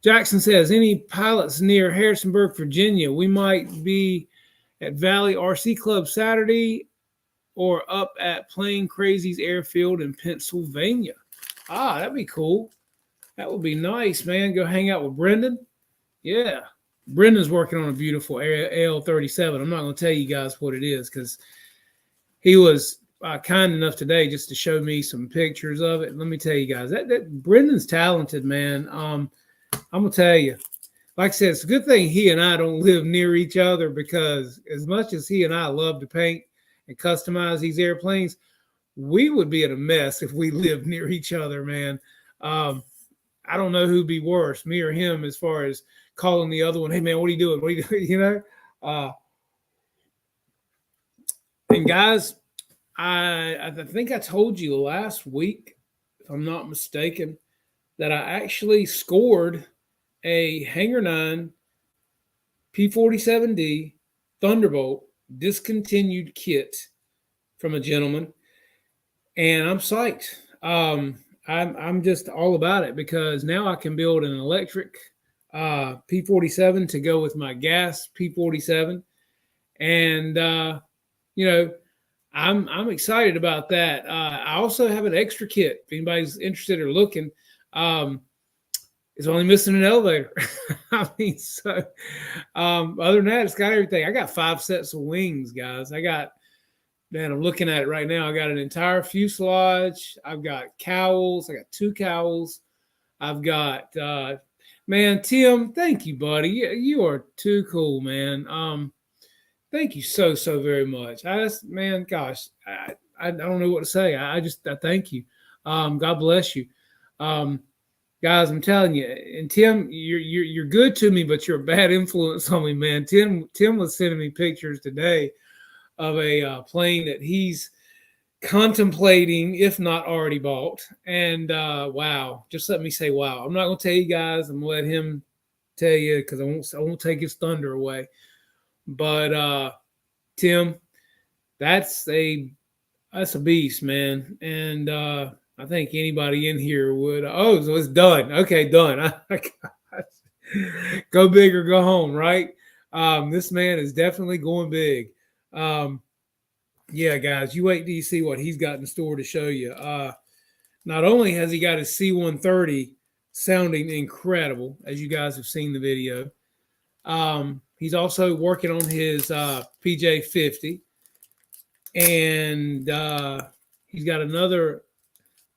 Jackson says, any pilots near Harrisonburg, Virginia? We might be at Valley RC Club Saturday or up at Plane Crazies Airfield in Pennsylvania. That'd be cool. That would be nice, man. Go hang out with Brendan. Yeah. Brendan's working on a beautiful AL-37. I'm not going to tell you guys what it is because he was kind enough today just to show me some pictures of it. Let me tell you guys, that Brendan's talented, man. I'm gonna tell you, like I said, it's a good thing he and I don't live near each other, because as much as he and I love to paint and customize these airplanes, we would be in a mess if we lived near each other, man. I don't know who'd be worse, me or him, as far as calling the other one, hey man, what are you doing? What are you doing? You know? And guys, I think I told you last week, if I'm not mistaken, that I actually scored a Hangar 9 P-47D Thunderbolt discontinued kit from a gentleman, and I'm psyched. I'm just all about it, because now I can build an electric P-47 to go with my gas P-47, and you know, I'm excited about that. I also have an extra kit if anybody's interested or looking. It's only missing an elevator. I mean, so other than that, it's got everything. I got 5 sets of wings, guys. Man, I'm looking at it right now. I got an entire fuselage. I've got cowls. I got 2 cowls. I've got, man, Tim, thank you, buddy. You are too cool, man. Thank you so very much. Man, gosh, I don't know what to say. I thank you. God bless you. Guys, I'm telling you, and Tim, you're good to me, but you're a bad influence on me, man. Tim was sending me pictures today of a plane that he's contemplating, if not already bought. And wow, just let me say wow. I'm not going to tell you guys. I'm going to let him tell you, because I won't take his thunder away. But Tim, that's a beast, man. And I think anybody in here would. Oh, so it's done. Okay, done. Go big or go home, right? This man is definitely going big. Yeah, guys, you wait till you see what he's got in store to show you. Not only has he got his C-130 sounding incredible, as you guys have seen the video, he's also working on his PJ-50, and he's got another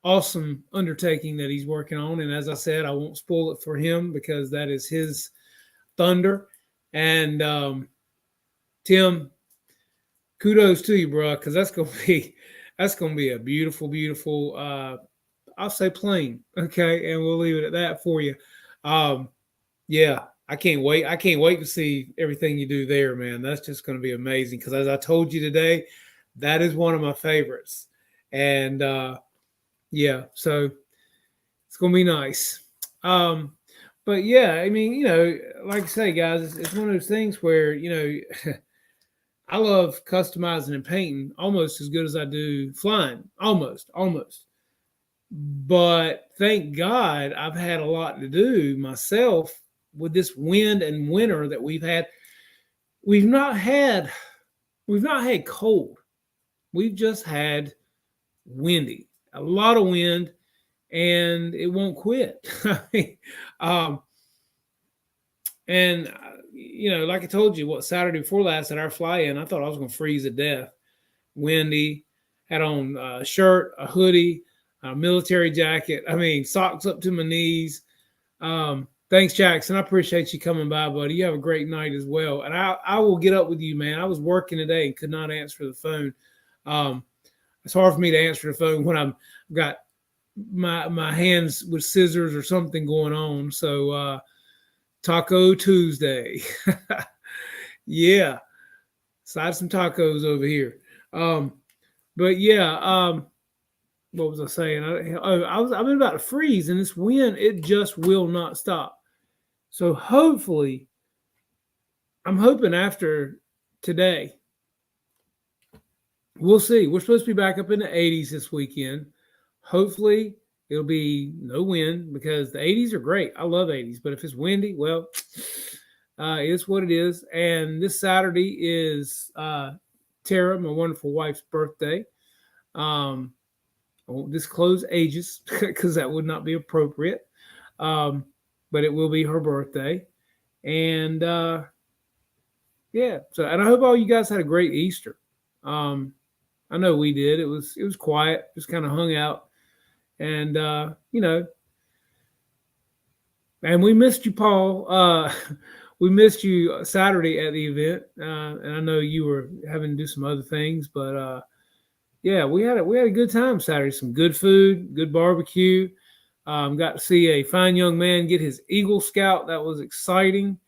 awesome undertaking that he's working on. And as I said, I won't spoil it for him, because that is his thunder. And Tim, kudos to you, bro, because that's gonna be a beautiful I'll say plane. Okay, and we'll leave it at that for you. Yeah, I can't wait to see everything you do there, man. That's just going to be amazing, because as I told you today, that is one of my favorites. And yeah, so it's going to be nice. But yeah, I mean, you know, like I say, guys, it's one of those things where, you know, I love customizing and painting almost as good as I do flying, almost. But thank God I've had a lot to do myself with this wind and winter that we've had. We've not had cold. We've just had windy, a lot of wind, and it won't quit. And you know, like I told you, Saturday before last at our fly-in, I thought I was going to freeze to death. Windy, had on a shirt, a hoodie, a military jacket. I mean, socks up to my knees. Thanks, Jackson. I appreciate you coming by, buddy. You have a great night as well. And I will get up with you, man. I was working today and could not answer the phone. It's hard for me to answer the phone when I've got my hands with scissors or something going on. So Taco Tuesday. Yeah. Slide some tacos over here. But yeah, what was I saying? I've been about to freeze, and this wind, it just will not stop. So hopefully, I'm hoping after today, we'll see. We're supposed to be back up in the 80s this weekend. Hopefully, it'll be no wind, because the 80s are great. I love 80s, but if it's windy, well, it's what it is. And this Saturday is Tara, my wonderful wife's birthday. I won't disclose ages because that would not be appropriate. But it will be her birthday. And yeah, so, and I hope all you guys had a great Easter. I know we did. It was quiet, just kind of hung out, and you know, and we missed you, Paul. We missed you Saturday at the event, and I know you were having to do some other things, but yeah, we had a good time Saturday. Some good food, good barbecue. Got to see a fine young man get his Eagle Scout. That was exciting.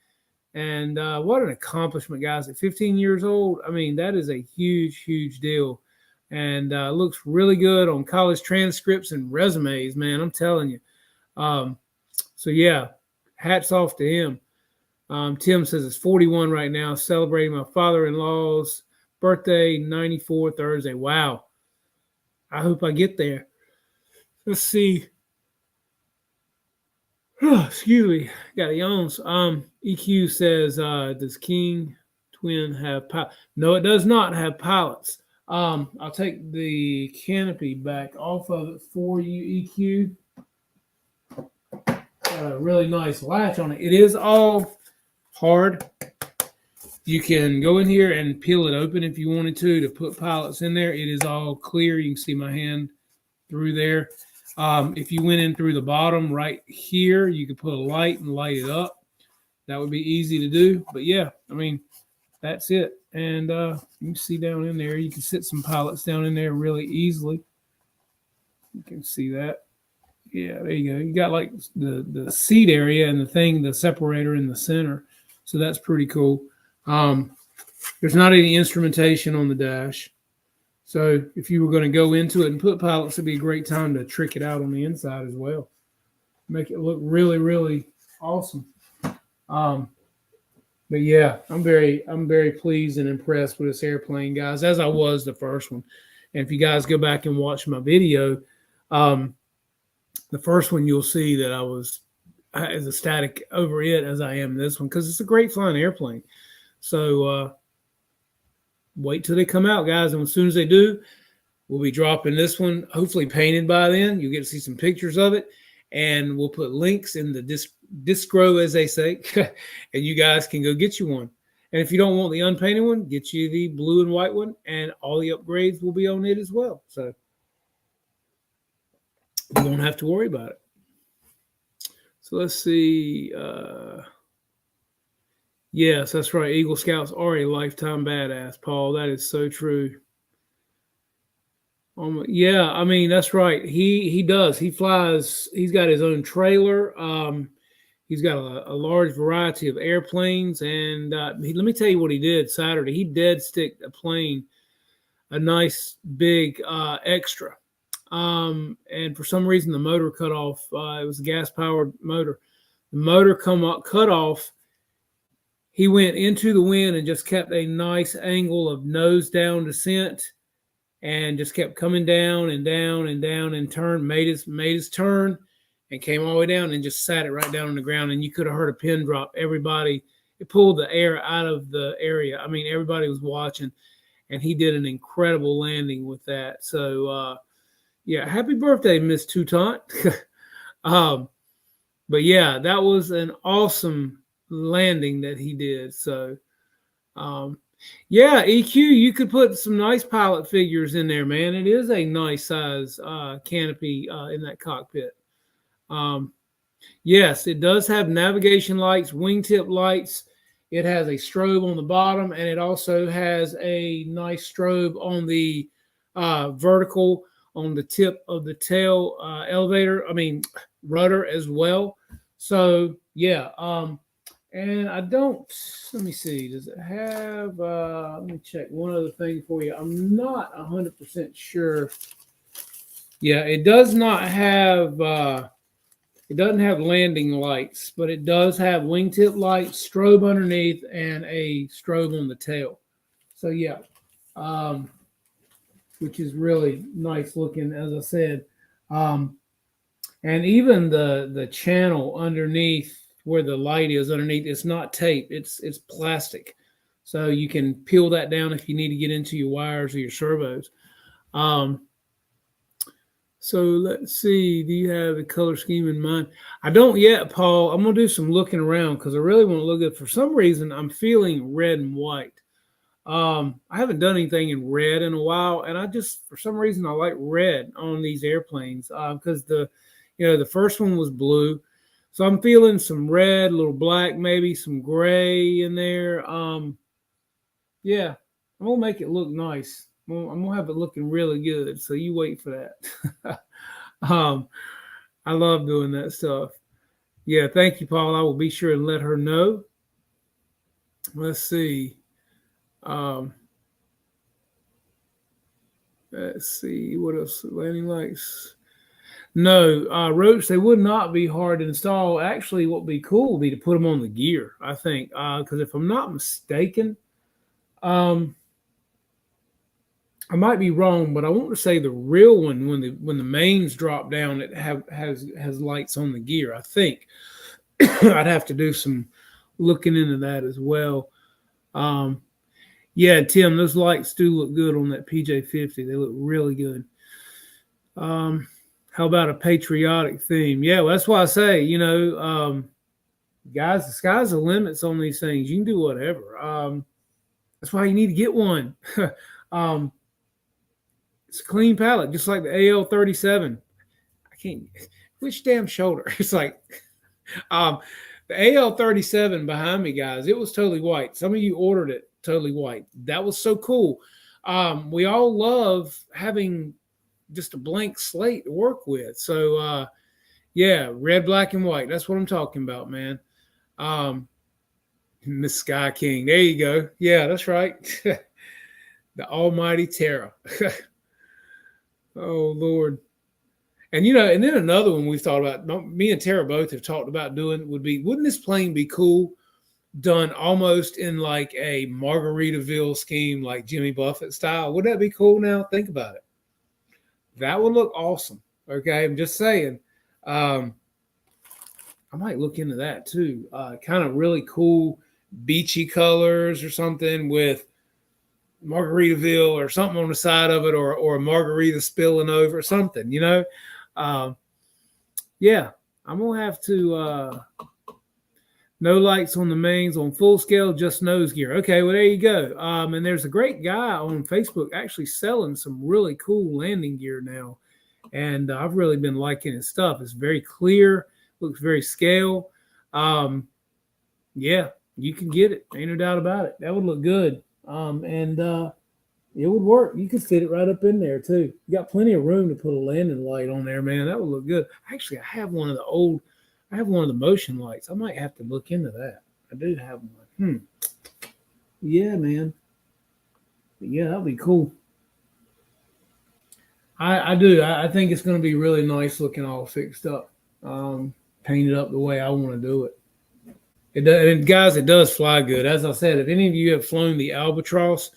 And what an accomplishment, guys. At 15 years old, I mean, that is a huge, huge deal. And looks really good on college transcripts and resumes, man. I'm telling you. So, yeah, hats off to him. Tim says it's 41 right now, celebrating my father-in-law's birthday, 94 Thursday. Wow. I hope I get there. Let's see. Excuse me, got yawns. EQ says, does KingTwin have pilots? No, it does not have pilots. I'll take the canopy back off of it for you, EQ. Got a really nice latch on it. It is all hard. You can go in here and peel it open if you wanted to put pilots in there. It is all clear. You can see my hand through there. If you went in through the bottom right here, you could put a light and light it up. That would be easy to do. But yeah, I mean, that's it. And you can see down in there, you can sit some pilots down in there really easily. You can see that. Yeah, there you go. You got like the seat area and the separator in the center. So that's pretty cool. There's not any instrumentation on the dash. So if you were going to go into it and put pilots, it'd be a great time to trick it out on the inside as well. Make it look really, really awesome. But yeah, I'm very pleased and impressed with this airplane, guys, as I was the first one. And if you guys go back and watch my video, the first one you'll see that I was as ecstatic over it as I am this one because it's a great flying airplane. So wait till they come out, guys. And as soon as they do, we'll be dropping this one, hopefully painted by then. You'll get to see some pictures of it. And we'll put links in the discro, as they say. And you guys can go get you one. And if you don't want the unpainted one, get you the blue and white one. And all the upgrades will be on it as well. So you don't have to worry about it. So let's see. Yes, that's right. Eagle Scouts are a lifetime badass, Paul. That is so true. Yeah, I mean, that's right. He does. He flies. He's got his own trailer. He's got a large variety of airplanes. And let me tell you what he did Saturday. He dead sticked a plane, a nice big extra. And for some reason, the motor cut off. It was a gas-powered motor. The motor cut off. He went into the wind and just kept a nice angle of nose down descent and just kept coming down and down and down and made his turn and came all the way down and just sat it right down on the ground. And you could have heard a pin drop. Everybody, it pulled the air out of the area. I mean, everybody was watching, and he did an incredible landing with that. So, yeah, happy birthday, Miss Toutant. But yeah, that was an awesome landing that he did. So yeah, EQ, you could put some nice pilot figures in there, man. It is a nice size canopy in that cockpit. Yes, it does have navigation lights, wingtip lights. It has a strobe on the bottom, and it also has a nice strobe on the vertical on the tip of the tail rudder as well. So yeah, and I don't, let me see, does it have, let me check one other thing for you. I'm not 100% sure. Yeah, it does not have, it doesn't have landing lights, but it does have wingtip lights, strobe underneath, and a strobe on the tail. So yeah, which is really nice looking, as I said. And even the channel underneath where the light is underneath, it's not tape, it's plastic. So you can peel that down if you need to get into your wires or your servos. So let's see, do you have a color scheme in mind? I don't yet, Paul. I'm going to do some looking around because I really want to look at, for some reason, I'm feeling red and white. I haven't done anything in red in a while, and I just, for some reason, I like red on these airplanes because the first one was blue, so I'm feeling some red, a little black, maybe some gray in there. Yeah, I'm gonna make it look nice. I'm gonna have it looking really good. So you wait for that. um, I love doing that stuff. Yeah, thank you, Paul. I will be sure and let her know. Let's see. Um, let's see what else. Landing lights. No, ropes. They would not be hard to install. Actually, what would be cool would be to put them on the gear. I think because if I'm not mistaken, um, I might be wrong, but I want to say the real one when the mains drop down, it has lights on the gear. I think I'd have to do some looking into that as well. Yeah, Tim, those lights do look good on that PJ50. They look really good. How about a patriotic theme? Yeah, well, that's why I say, guys, the sky's the limits on these things. You can do whatever. That's why you need to get one. It's a clean palette, just like the AL37. I can't, which damn shoulder? It's like, the AL37 behind me, guys, it was totally white. Some of you ordered it totally white. That was so cool. We all love having just a blank slate to work with. So, yeah, red, black, and white. That's what I'm talking about, man. Miss Sky King. There you go. Yeah, that's right. The almighty Terra. Oh, Lord. And, and then another one we've thought about, me and Tara both have talked about doing wouldn't this plane be cool done almost in like a Margaritaville scheme, like Jimmy Buffett style? Would that be cool now? Think about it. That would look awesome. Okay, I'm just saying. I might look into that too. Kind of really cool beachy colors or something with Margaritaville or something on the side of it, or a margarita spilling over, something, yeah, I'm gonna have to no lights on the mains on full scale, just nose gear. Okay, well there you go. And there's a great guy on Facebook actually selling some really cool landing gear now, and I've really been liking his stuff. It's very clear, looks very scale. Yeah, you can get it, ain't no doubt about it. That would look good. And it would work. You could fit it right up in there too. You got plenty of room to put a landing light on there, man. That would look good. Actually, I have one of the motion lights. I might have to look into that. I do have one. Yeah, man. Yeah, that'd be cool. I do. I think it's going to be really nice looking all fixed up, painted up the way I want to do it. It does, and guys, it does fly good. As I said, if any of you have flown the Albatross,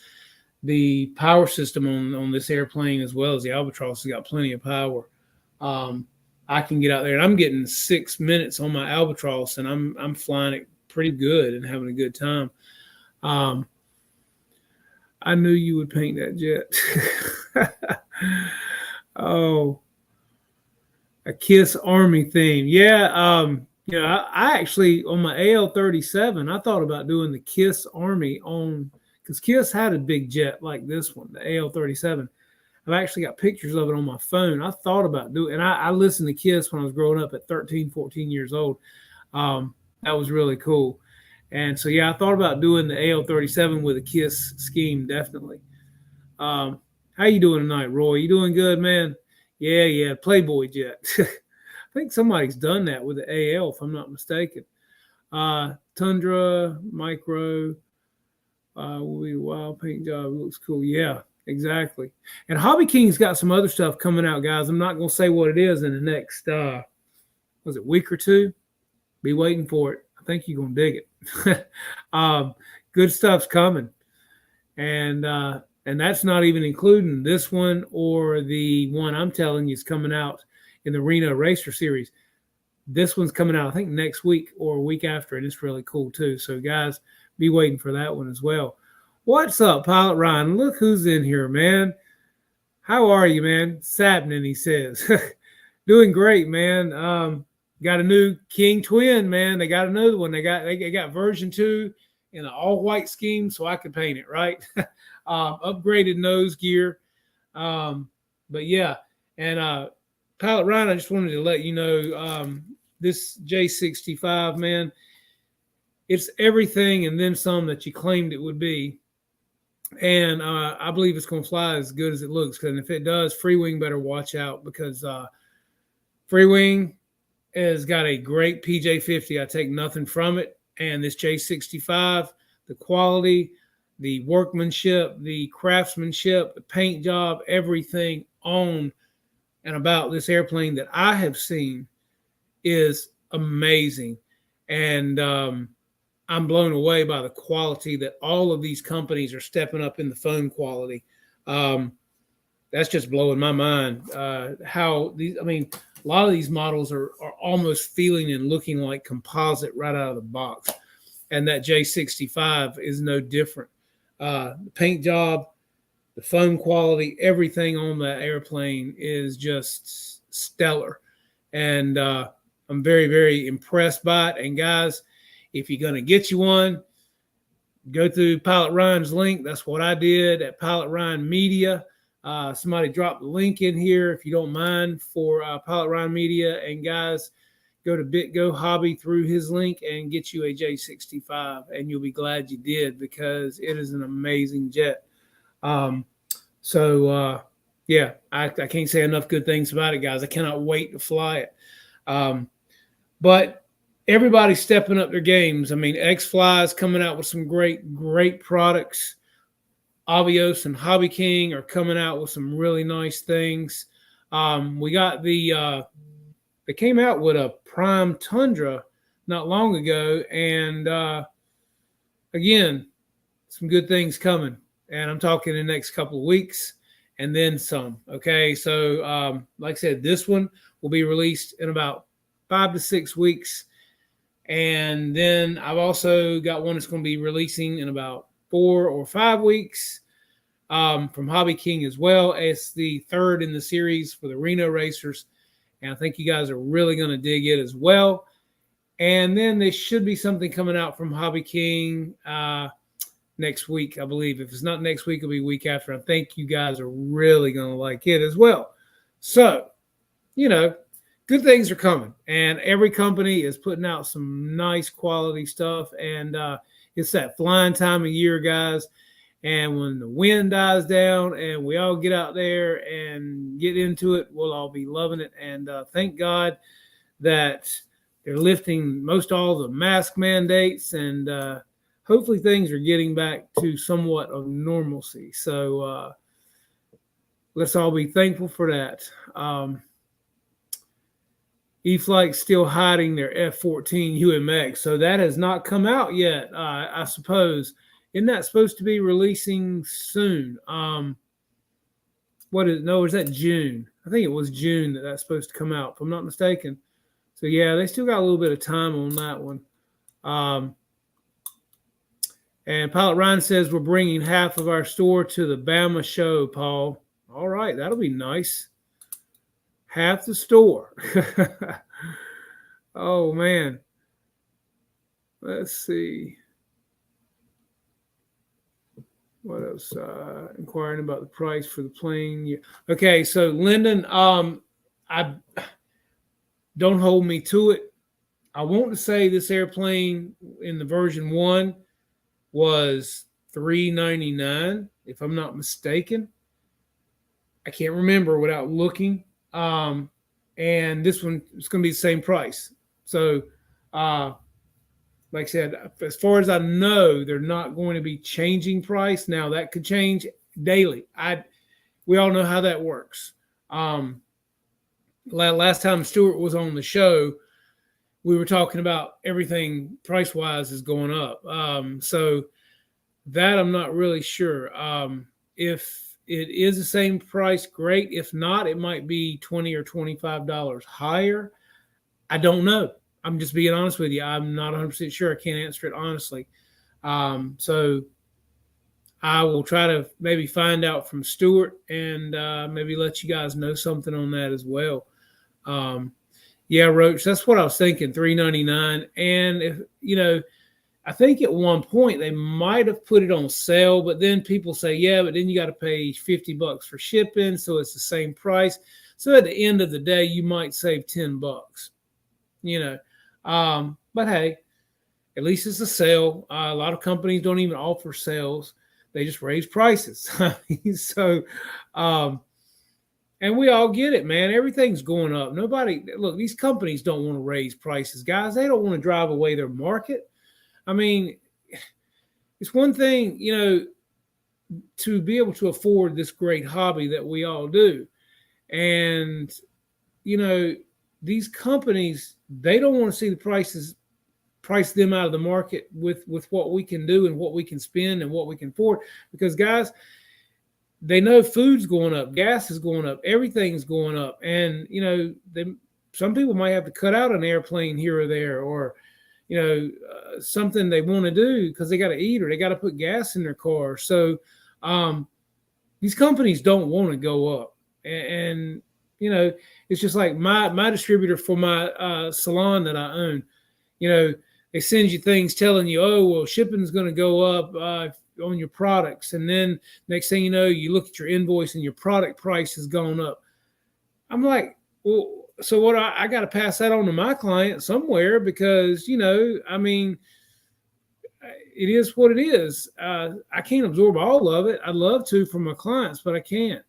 the power system on this airplane, as well as the Albatross, has got plenty of power. I can get out there, and I'm getting 6 minutes on my Albatross, and I'm flying it pretty good and having a good time. I knew you would paint that jet. Oh, a KISS Army theme. Yeah. I actually, on my AL37, I thought about doing the KISS Army because KISS had a big jet like this one, the AL37. I've actually got pictures of it on my phone. I thought about doing, and I listened to KISS when I was growing up at 13, 14 years old. That was really cool. And so, yeah, I thought about doing the AL37 with a KISS scheme, definitely. How you doing tonight, Roy? You doing good, man? Yeah, Playboy jet. I think somebody's done that with the AL, if I'm not mistaken. Tundra, Micro, wild paint job. It looks cool. Yeah, exactly. And Hobby King's got some other stuff coming out, guys. I'm not going to say what it is in the next, week or two? Be waiting for it. I think you're going to dig it. Good stuff's coming. And that's not even including this one or the one I'm telling you is coming out in the Reno Racer Series. This one's coming out, I think, next week or a week after, and it's really cool too. So, guys, be waiting for that one as well. What's up, Pilot Ryan? Look who's in here, man. How are you, man? Sapnin, he says. Doing great, man. Got a new KingTwin, man. They got another one. They got version 2 in an all-white scheme so I could paint it, right? Upgraded nose gear. But yeah, and Pilot Ryan, I just wanted to let you know, this J65, man, it's everything and then some that you claimed it would be. And I believe it's going to fly as good as it looks. Because if it does, Freewing better watch out, because Freewing has got a great PJ50. I take nothing from it. And this J65, the quality, the workmanship, the craftsmanship, the paint job, everything on and about this airplane that I have seen is amazing. And I'm blown away by the quality that all of these companies are stepping up in the foam quality. That's just blowing my mind. How these, I mean, a lot of these models are almost feeling and looking like composite right out of the box. And that J65 is no different. The paint job, the foam quality, everything on that airplane is just stellar. And I'm very, very impressed by it. And guys, if you're going to get you one, go through Pilot Ryan's link. That's what I did at Pilot Ryan Media. Somebody dropped the link in here, if you don't mind, for Pilot Ryan Media. And guys, go to BitGo Hobby through his link and get you a J65, and you'll be glad you did, because it is an amazing jet. Yeah, I can't say enough good things about it, guys. I cannot wait to fly it. But everybody's stepping up their games. I mean, X-Fly is coming out with some great products. Avios and Hobby King are coming out with some really nice things. We got they came out with a Prime Tundra not long ago, and again, some good things coming. And I'm talking in the next couple of weeks and then some. Okay, so like I said, this one will be released in about 5 to 6 weeks. And then I've also got one that's going to be releasing in about 4 or 5 weeks from Hobby King as well. It's the third in the series for the Reno Racers. And I think you guys are really going to dig it as well. And then there should be something coming out from Hobby King next week, I believe. If it's not next week, it'll be week after. I think you guys are really going to like it as well. So, you know, good things are coming. And every company is putting out some nice quality stuff. And it's that flying time of year, guys. And when the wind dies down and we all get out there and get into it, we'll all be loving it. And thank God that they're lifting most all the mask mandates, and hopefully things are getting back to somewhat of normalcy. So let's all be thankful for that. E-Flight's still hiding their F-14 UMX, so that has not come out yet, I suppose. Isn't that supposed to be releasing soon? Is that June? I think it was June that's supposed to come out, if I'm not mistaken. So, yeah, they still got a little bit of time on that one. And Pilot Ryan says we're bringing half of our store to the Bama show, Paul. All right, that'll be nice. Half the store. Oh, man. Let's see. What else? Inquiring about the price for the plane. Yeah. Okay, so Lyndon, I don't hold me to it. I want to say this airplane in the version 1 was $399, if I'm not mistaken. I can't remember without looking. And this one is going to be the same price. So, like I said, as far as I know, they're not going to be changing price. Now, that could change daily. We all know how that works. Last time Stuart was on the show, we were talking about everything price-wise is going up. So that I'm not really sure. If it is the same price, great. If not, it might be $20 or $25 higher. I don't know. I'm just being honest with you. I'm not 100% sure. I can't answer it honestly. So I will try to maybe find out from Stuart and maybe let you guys know something on that as well. Yeah, Roach, that's what I was thinking, $399. And if I think at one point they might have put it on sale, but then people say, yeah, but then you got to pay $50 for shipping, so it's the same price. So at the end of the day, you might save $10, you know. But hey, at least it's a sale. A lot of companies don't even offer sales; they just raise prices. So, and we all get it, man. Everything's going up. Nobody look. These companies don't want to raise prices, guys. They don't want to drive away their market. I mean, it's one thing, to be able to afford this great hobby that we all do. And, these companies, they don't want to see the price them out of the market with what we can do and what we can spend and what we can afford. Because, guys, they know food's going up, gas is going up, everything's going up. And, some people might have to cut out an airplane here or there, or, something they want to do because they got to eat or they got to put gas in their car. So these companies don't want to go up. And it's just like my distributor for my salon that I own, they send you things telling you, oh, well, shipping's going to go up on your products. And then next thing you know, you look at your invoice and your product price has gone up. I'm like, well, so what? I got to pass that on to my client somewhere because, it is what it is. I can't absorb all of it. I'd love to for my clients, but I can't.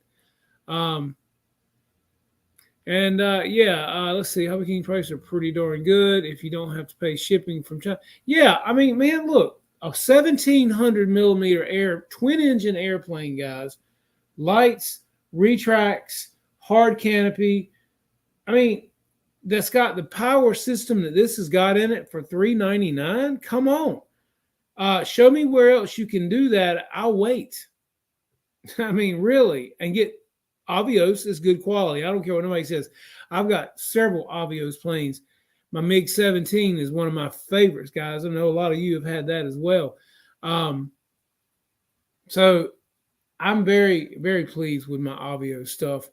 Let's see. HOBBYKING prices are pretty darn good if you don't have to pay shipping from China. Yeah, man, look, a 1,700 millimeter twin engine airplane, guys, lights, retracts, hard canopy. That's got the power system that this has got in it for $399. Come on. Show me where else you can do that. I'll wait. Really. And get Avios is good quality. I don't care what nobody says. I've got several Avios planes. My MiG-17 is one of my favorites, guys. I know a lot of you have had that as well. So I'm very, very pleased with my Avios stuff.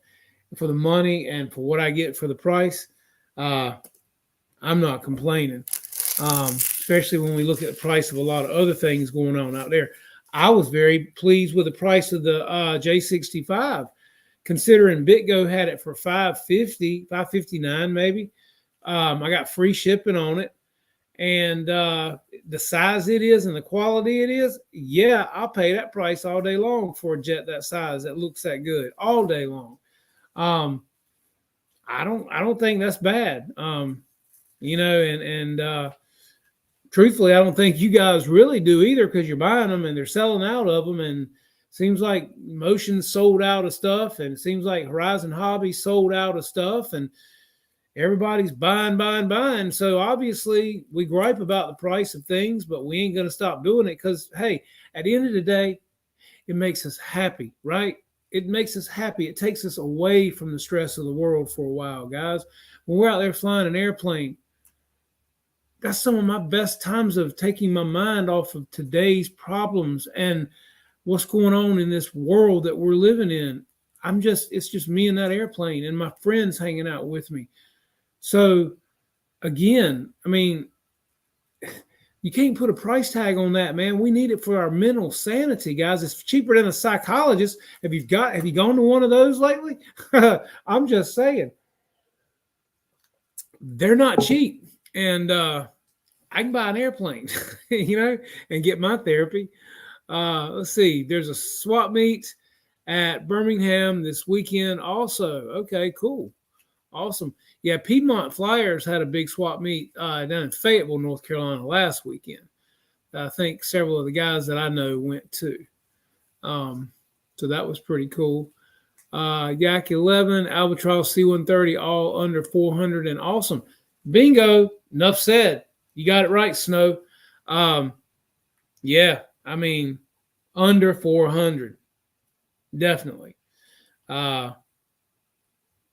For the money and for what I get for the price, I'm not complaining. Especially when we look at the price of a lot of other things going on out there. I was very pleased with the price of the J65, considering BitGo had it for $550, $559 maybe. I got free shipping on it, and the size it is and the quality it is, yeah, I'll pay that price all day long for a jet that size that looks that good all day long. I don't think that's bad. Truthfully, I don't think you guys really do either, because you're buying them and they're selling out of them, and seems like Motion sold out of stuff, and it seems like Horizon Hobby sold out of stuff, and everybody's buying. So obviously we gripe about the price of things, but we ain't going to stop doing it because, hey, at the end of the day, it makes us happy, right? It makes us happy. It takes us away from the stress of the world for a while, guys. When we're out there flying an airplane, that's some of my best times of taking my mind off of today's problems and what's going on in this world that we're living in. It's just me and that airplane and my friends hanging out with me. So again, you can't put a price tag on that, man. We need it for our mental sanity, guys. It's cheaper than a psychologist. Have you gone to one of those lately? I'm just saying. They're not cheap. And I can buy an airplane, and get my therapy. Let's see. There's a swap meet at Birmingham this weekend also. Okay, cool. Awesome. Yeah, Piedmont Flyers had a big swap meet down in Fayetteville, North Carolina last weekend. I think several of the guys that I know went to. So that was pretty cool. Yak 11, Albatross C-130, all under 400 and awesome. Bingo. Enough said. You got it right, Snow. Under 400. Definitely.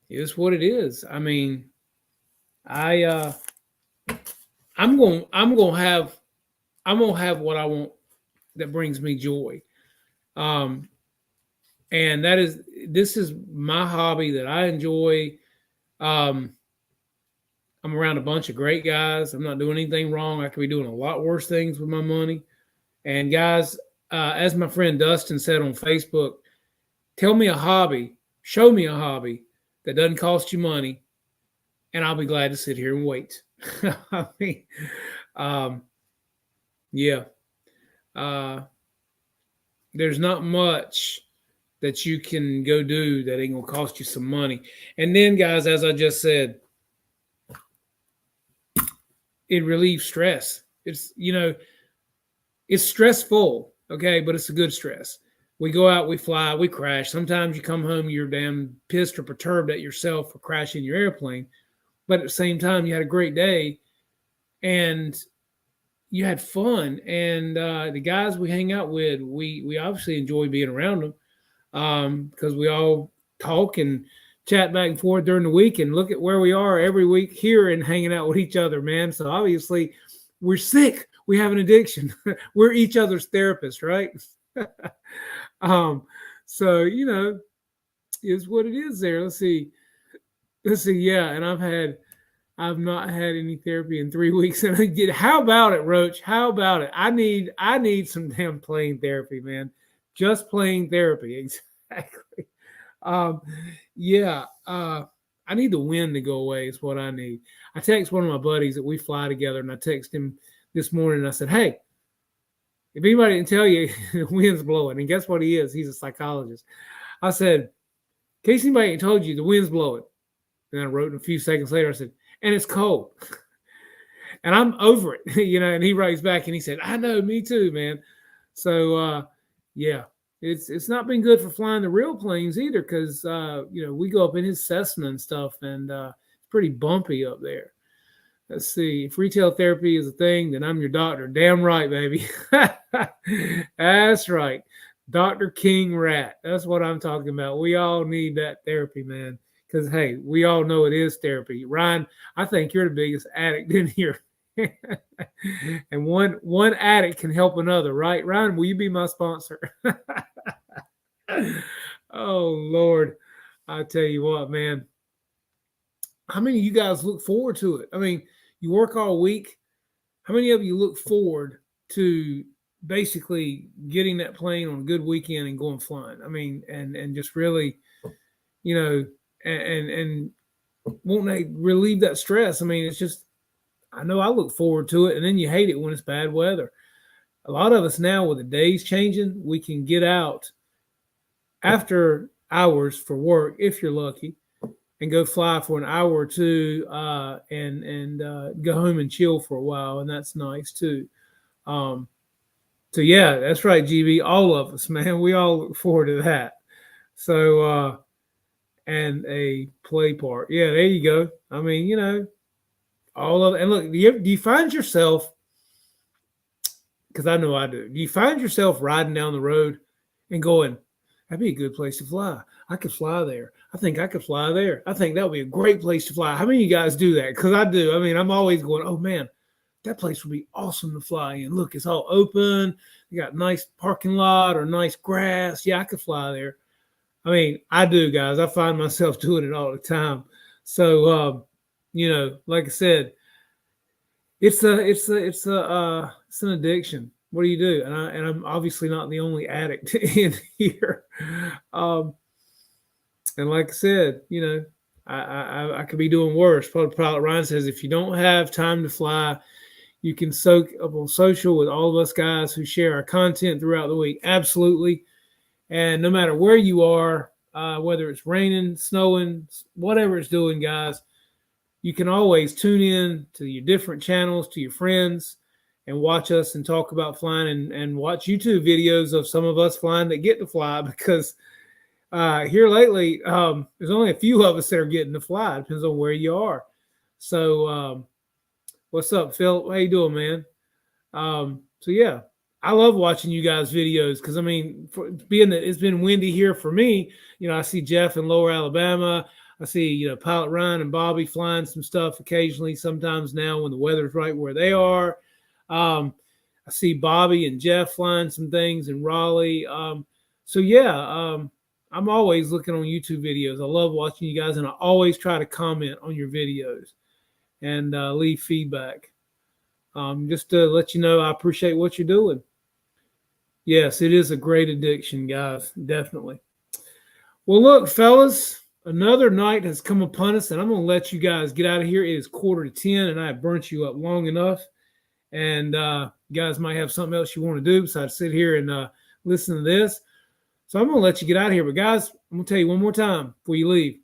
It's what it is. I'm gonna have what I want that brings me joy. And this is my hobby that I enjoy. I'm I'm around a bunch of great guys. I'm not doing anything wrong. I could be doing a lot worse things with my money. And guys, as my friend Dustin said on Facebook, tell me a hobby, show me a hobby that doesn't cost you money, and I'll be glad to sit here and wait. I mean, um, yeah. Uh, there's not much that you can go do that ain't gonna cost you some money. And then, guys, as I just said, it relieves stress. It's it's stressful, okay, but it's a good stress. We go out, we fly, we crash. Sometimes you come home, you're damn pissed or perturbed at yourself for crashing your airplane. But at the same time, you had a great day and you had fun. And the guys we hang out with, we obviously enjoy being around them because we all talk and chat back and forth during the week and look at where we are every week here and hanging out with each other, man. So obviously we're sick. We have an addiction. We're each other's therapists, right? So, is what it is there. Let's see. Yeah. And I've not had any therapy in 3 weeks. And I get, how about it, Roach? How about it? I need some damn plane therapy, man. Just plane therapy. Exactly. Yeah. I need the wind to go away is what I need. I text one of my buddies that we fly together, and I text him this morning. And I said, hey, if anybody didn't tell you, the wind's blowing. And guess what he is? He's a psychologist. I said, in case anybody ain't told you, the wind's blowing. And I wrote a few seconds later, I said, and it's cold. And I'm over it, and he writes back and he said, I know, me too, man. So, yeah, it's not been good for flying the real planes either because, we go up in his Cessna and stuff, and it's pretty bumpy up there. Let's see. If retail therapy is a thing, then I'm your doctor. Damn right, baby. That's right. Dr. King Rat. That's what I'm talking about. We all need that therapy, man. Because, hey, we all know it is therapy. Ryan, I think you're the biggest addict in here. And one addict can help another, right? Ryan, will you be my sponsor? Oh, Lord. I tell you what, man. How many of you guys look forward to it? I mean, you work all week. How many of you look forward to basically getting that plane on a good weekend and going flying? I mean, and just really, and won't they relieve that stress? I mean, it's just, I know I look forward to it, and then you hate it when it's bad weather. A lot of us now, with the days changing, we can get out after hours for work, if you're lucky, and go fly for an hour or two and go home and chill for a while, and that's nice too. So yeah, that's right, GB. All of us, man, we all look forward to that. So and a play part, yeah, there you go. I mean, all of it. And look, do you find yourself? Because I know I do. Do you find yourself riding down the road and going, that'd be a good place to fly. I could fly there. I think I could fly there. I think that would be a great place to fly. How many of you guys do that? Because I do. I mean, I'm always going, oh, man, that place would be awesome to fly in. Look, it's all open. You got nice parking lot or nice grass. Yeah, I could fly there. I mean, I do, guys. I find myself doing it all the time. So, like I said, it's an addiction. What do you do? And I'm obviously not the only addict in here. And like I said, I could be doing worse. Pilot Ryan says, if you don't have time to fly, you can soak up on social with all of us guys who share our content throughout the week. Absolutely. And no matter where you are, whether it's raining, snowing, whatever it's doing, guys, you can always tune in to your different channels, to your friends, and watch us and talk about flying and watch YouTube videos of some of us flying that get to fly, because here lately, there's only a few of us that are getting to fly. It depends on where you are. So what's up, Phil? How you doing, man? So yeah, I love watching you guys' videos because, I mean, being that it's been windy here for me, I see Jeff in Lower Alabama. I see, Pilot Ryan and Bobby flying some stuff occasionally, sometimes now when the weather's right where they are. I see Bobby and Jeff flying some things in Raleigh. So yeah, I'm always looking on YouTube videos. I love watching you guys, and I always try to comment on your videos. and leave feedback. Just to let you know, I appreciate what you're doing. Yes, it is a great addiction, guys. Definitely. Well, look, fellas, another night has come upon us, and I'm going to let you guys get out of here. It is 9:45, and I have burnt you up long enough. And you guys might have something else you want to do besides sit here and listen to this. So I'm going to let you get out of here. But, guys, I'm going to tell you one more time before you leave.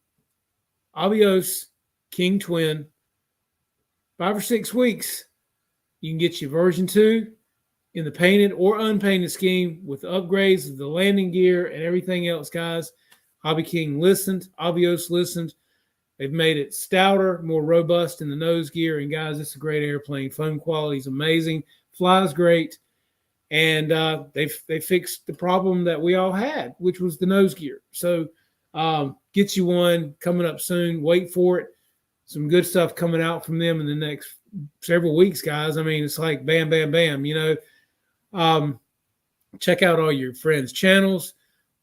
Avios KingTwin, 5 or 6 weeks, you can get your version 2 in the painted or unpainted scheme with upgrades of the landing gear and everything else, guys. Hobby King listened. Avios listened. They've made it stouter, more robust in the nose gear. And, guys, it's a great airplane. Foam quality is amazing. Flies great. And they fixed the problem that we all had, which was the nose gear. So get you one coming up soon. Wait for it. Some good stuff coming out from them in the next several weeks, guys. I mean, it's like bam, bam, bam, you know. Check out all your friends' channels.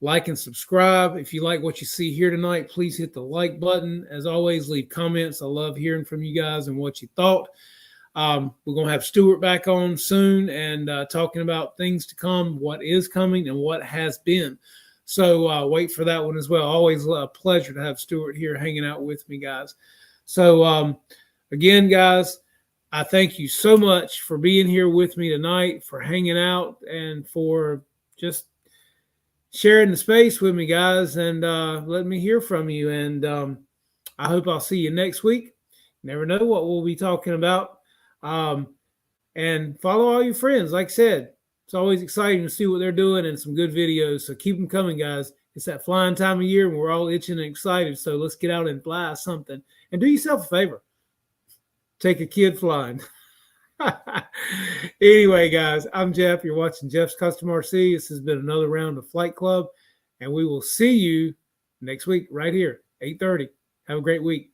Like and subscribe. If you like what you see here tonight, please hit the like button. As always, leave comments. I love hearing from you guys and what you thought. We're going to have Stuart back on soon and talking about things to come, what is coming, and what has been. So wait for that one as well. Always a pleasure to have Stuart here hanging out with me, guys. So again, guys, I thank you so much for being here with me tonight, for hanging out, and for just sharing the space with me, guys, and letting me hear from you. And I hope I'll see you next week. Never know what we'll be talking about. And follow all your friends. Like I said, it's always exciting to see what they're doing and some good videos. So keep them coming, guys. It's that flying time of year and we're all itching and excited. So let's get out and fly something. And do yourself a favor. Take a kid flying. Anyway, guys, I'm Jeff. You're watching Jeff's Custom RC. This has been another round of Flight Club. And we will see you next week right here, 8:30. Have a great week.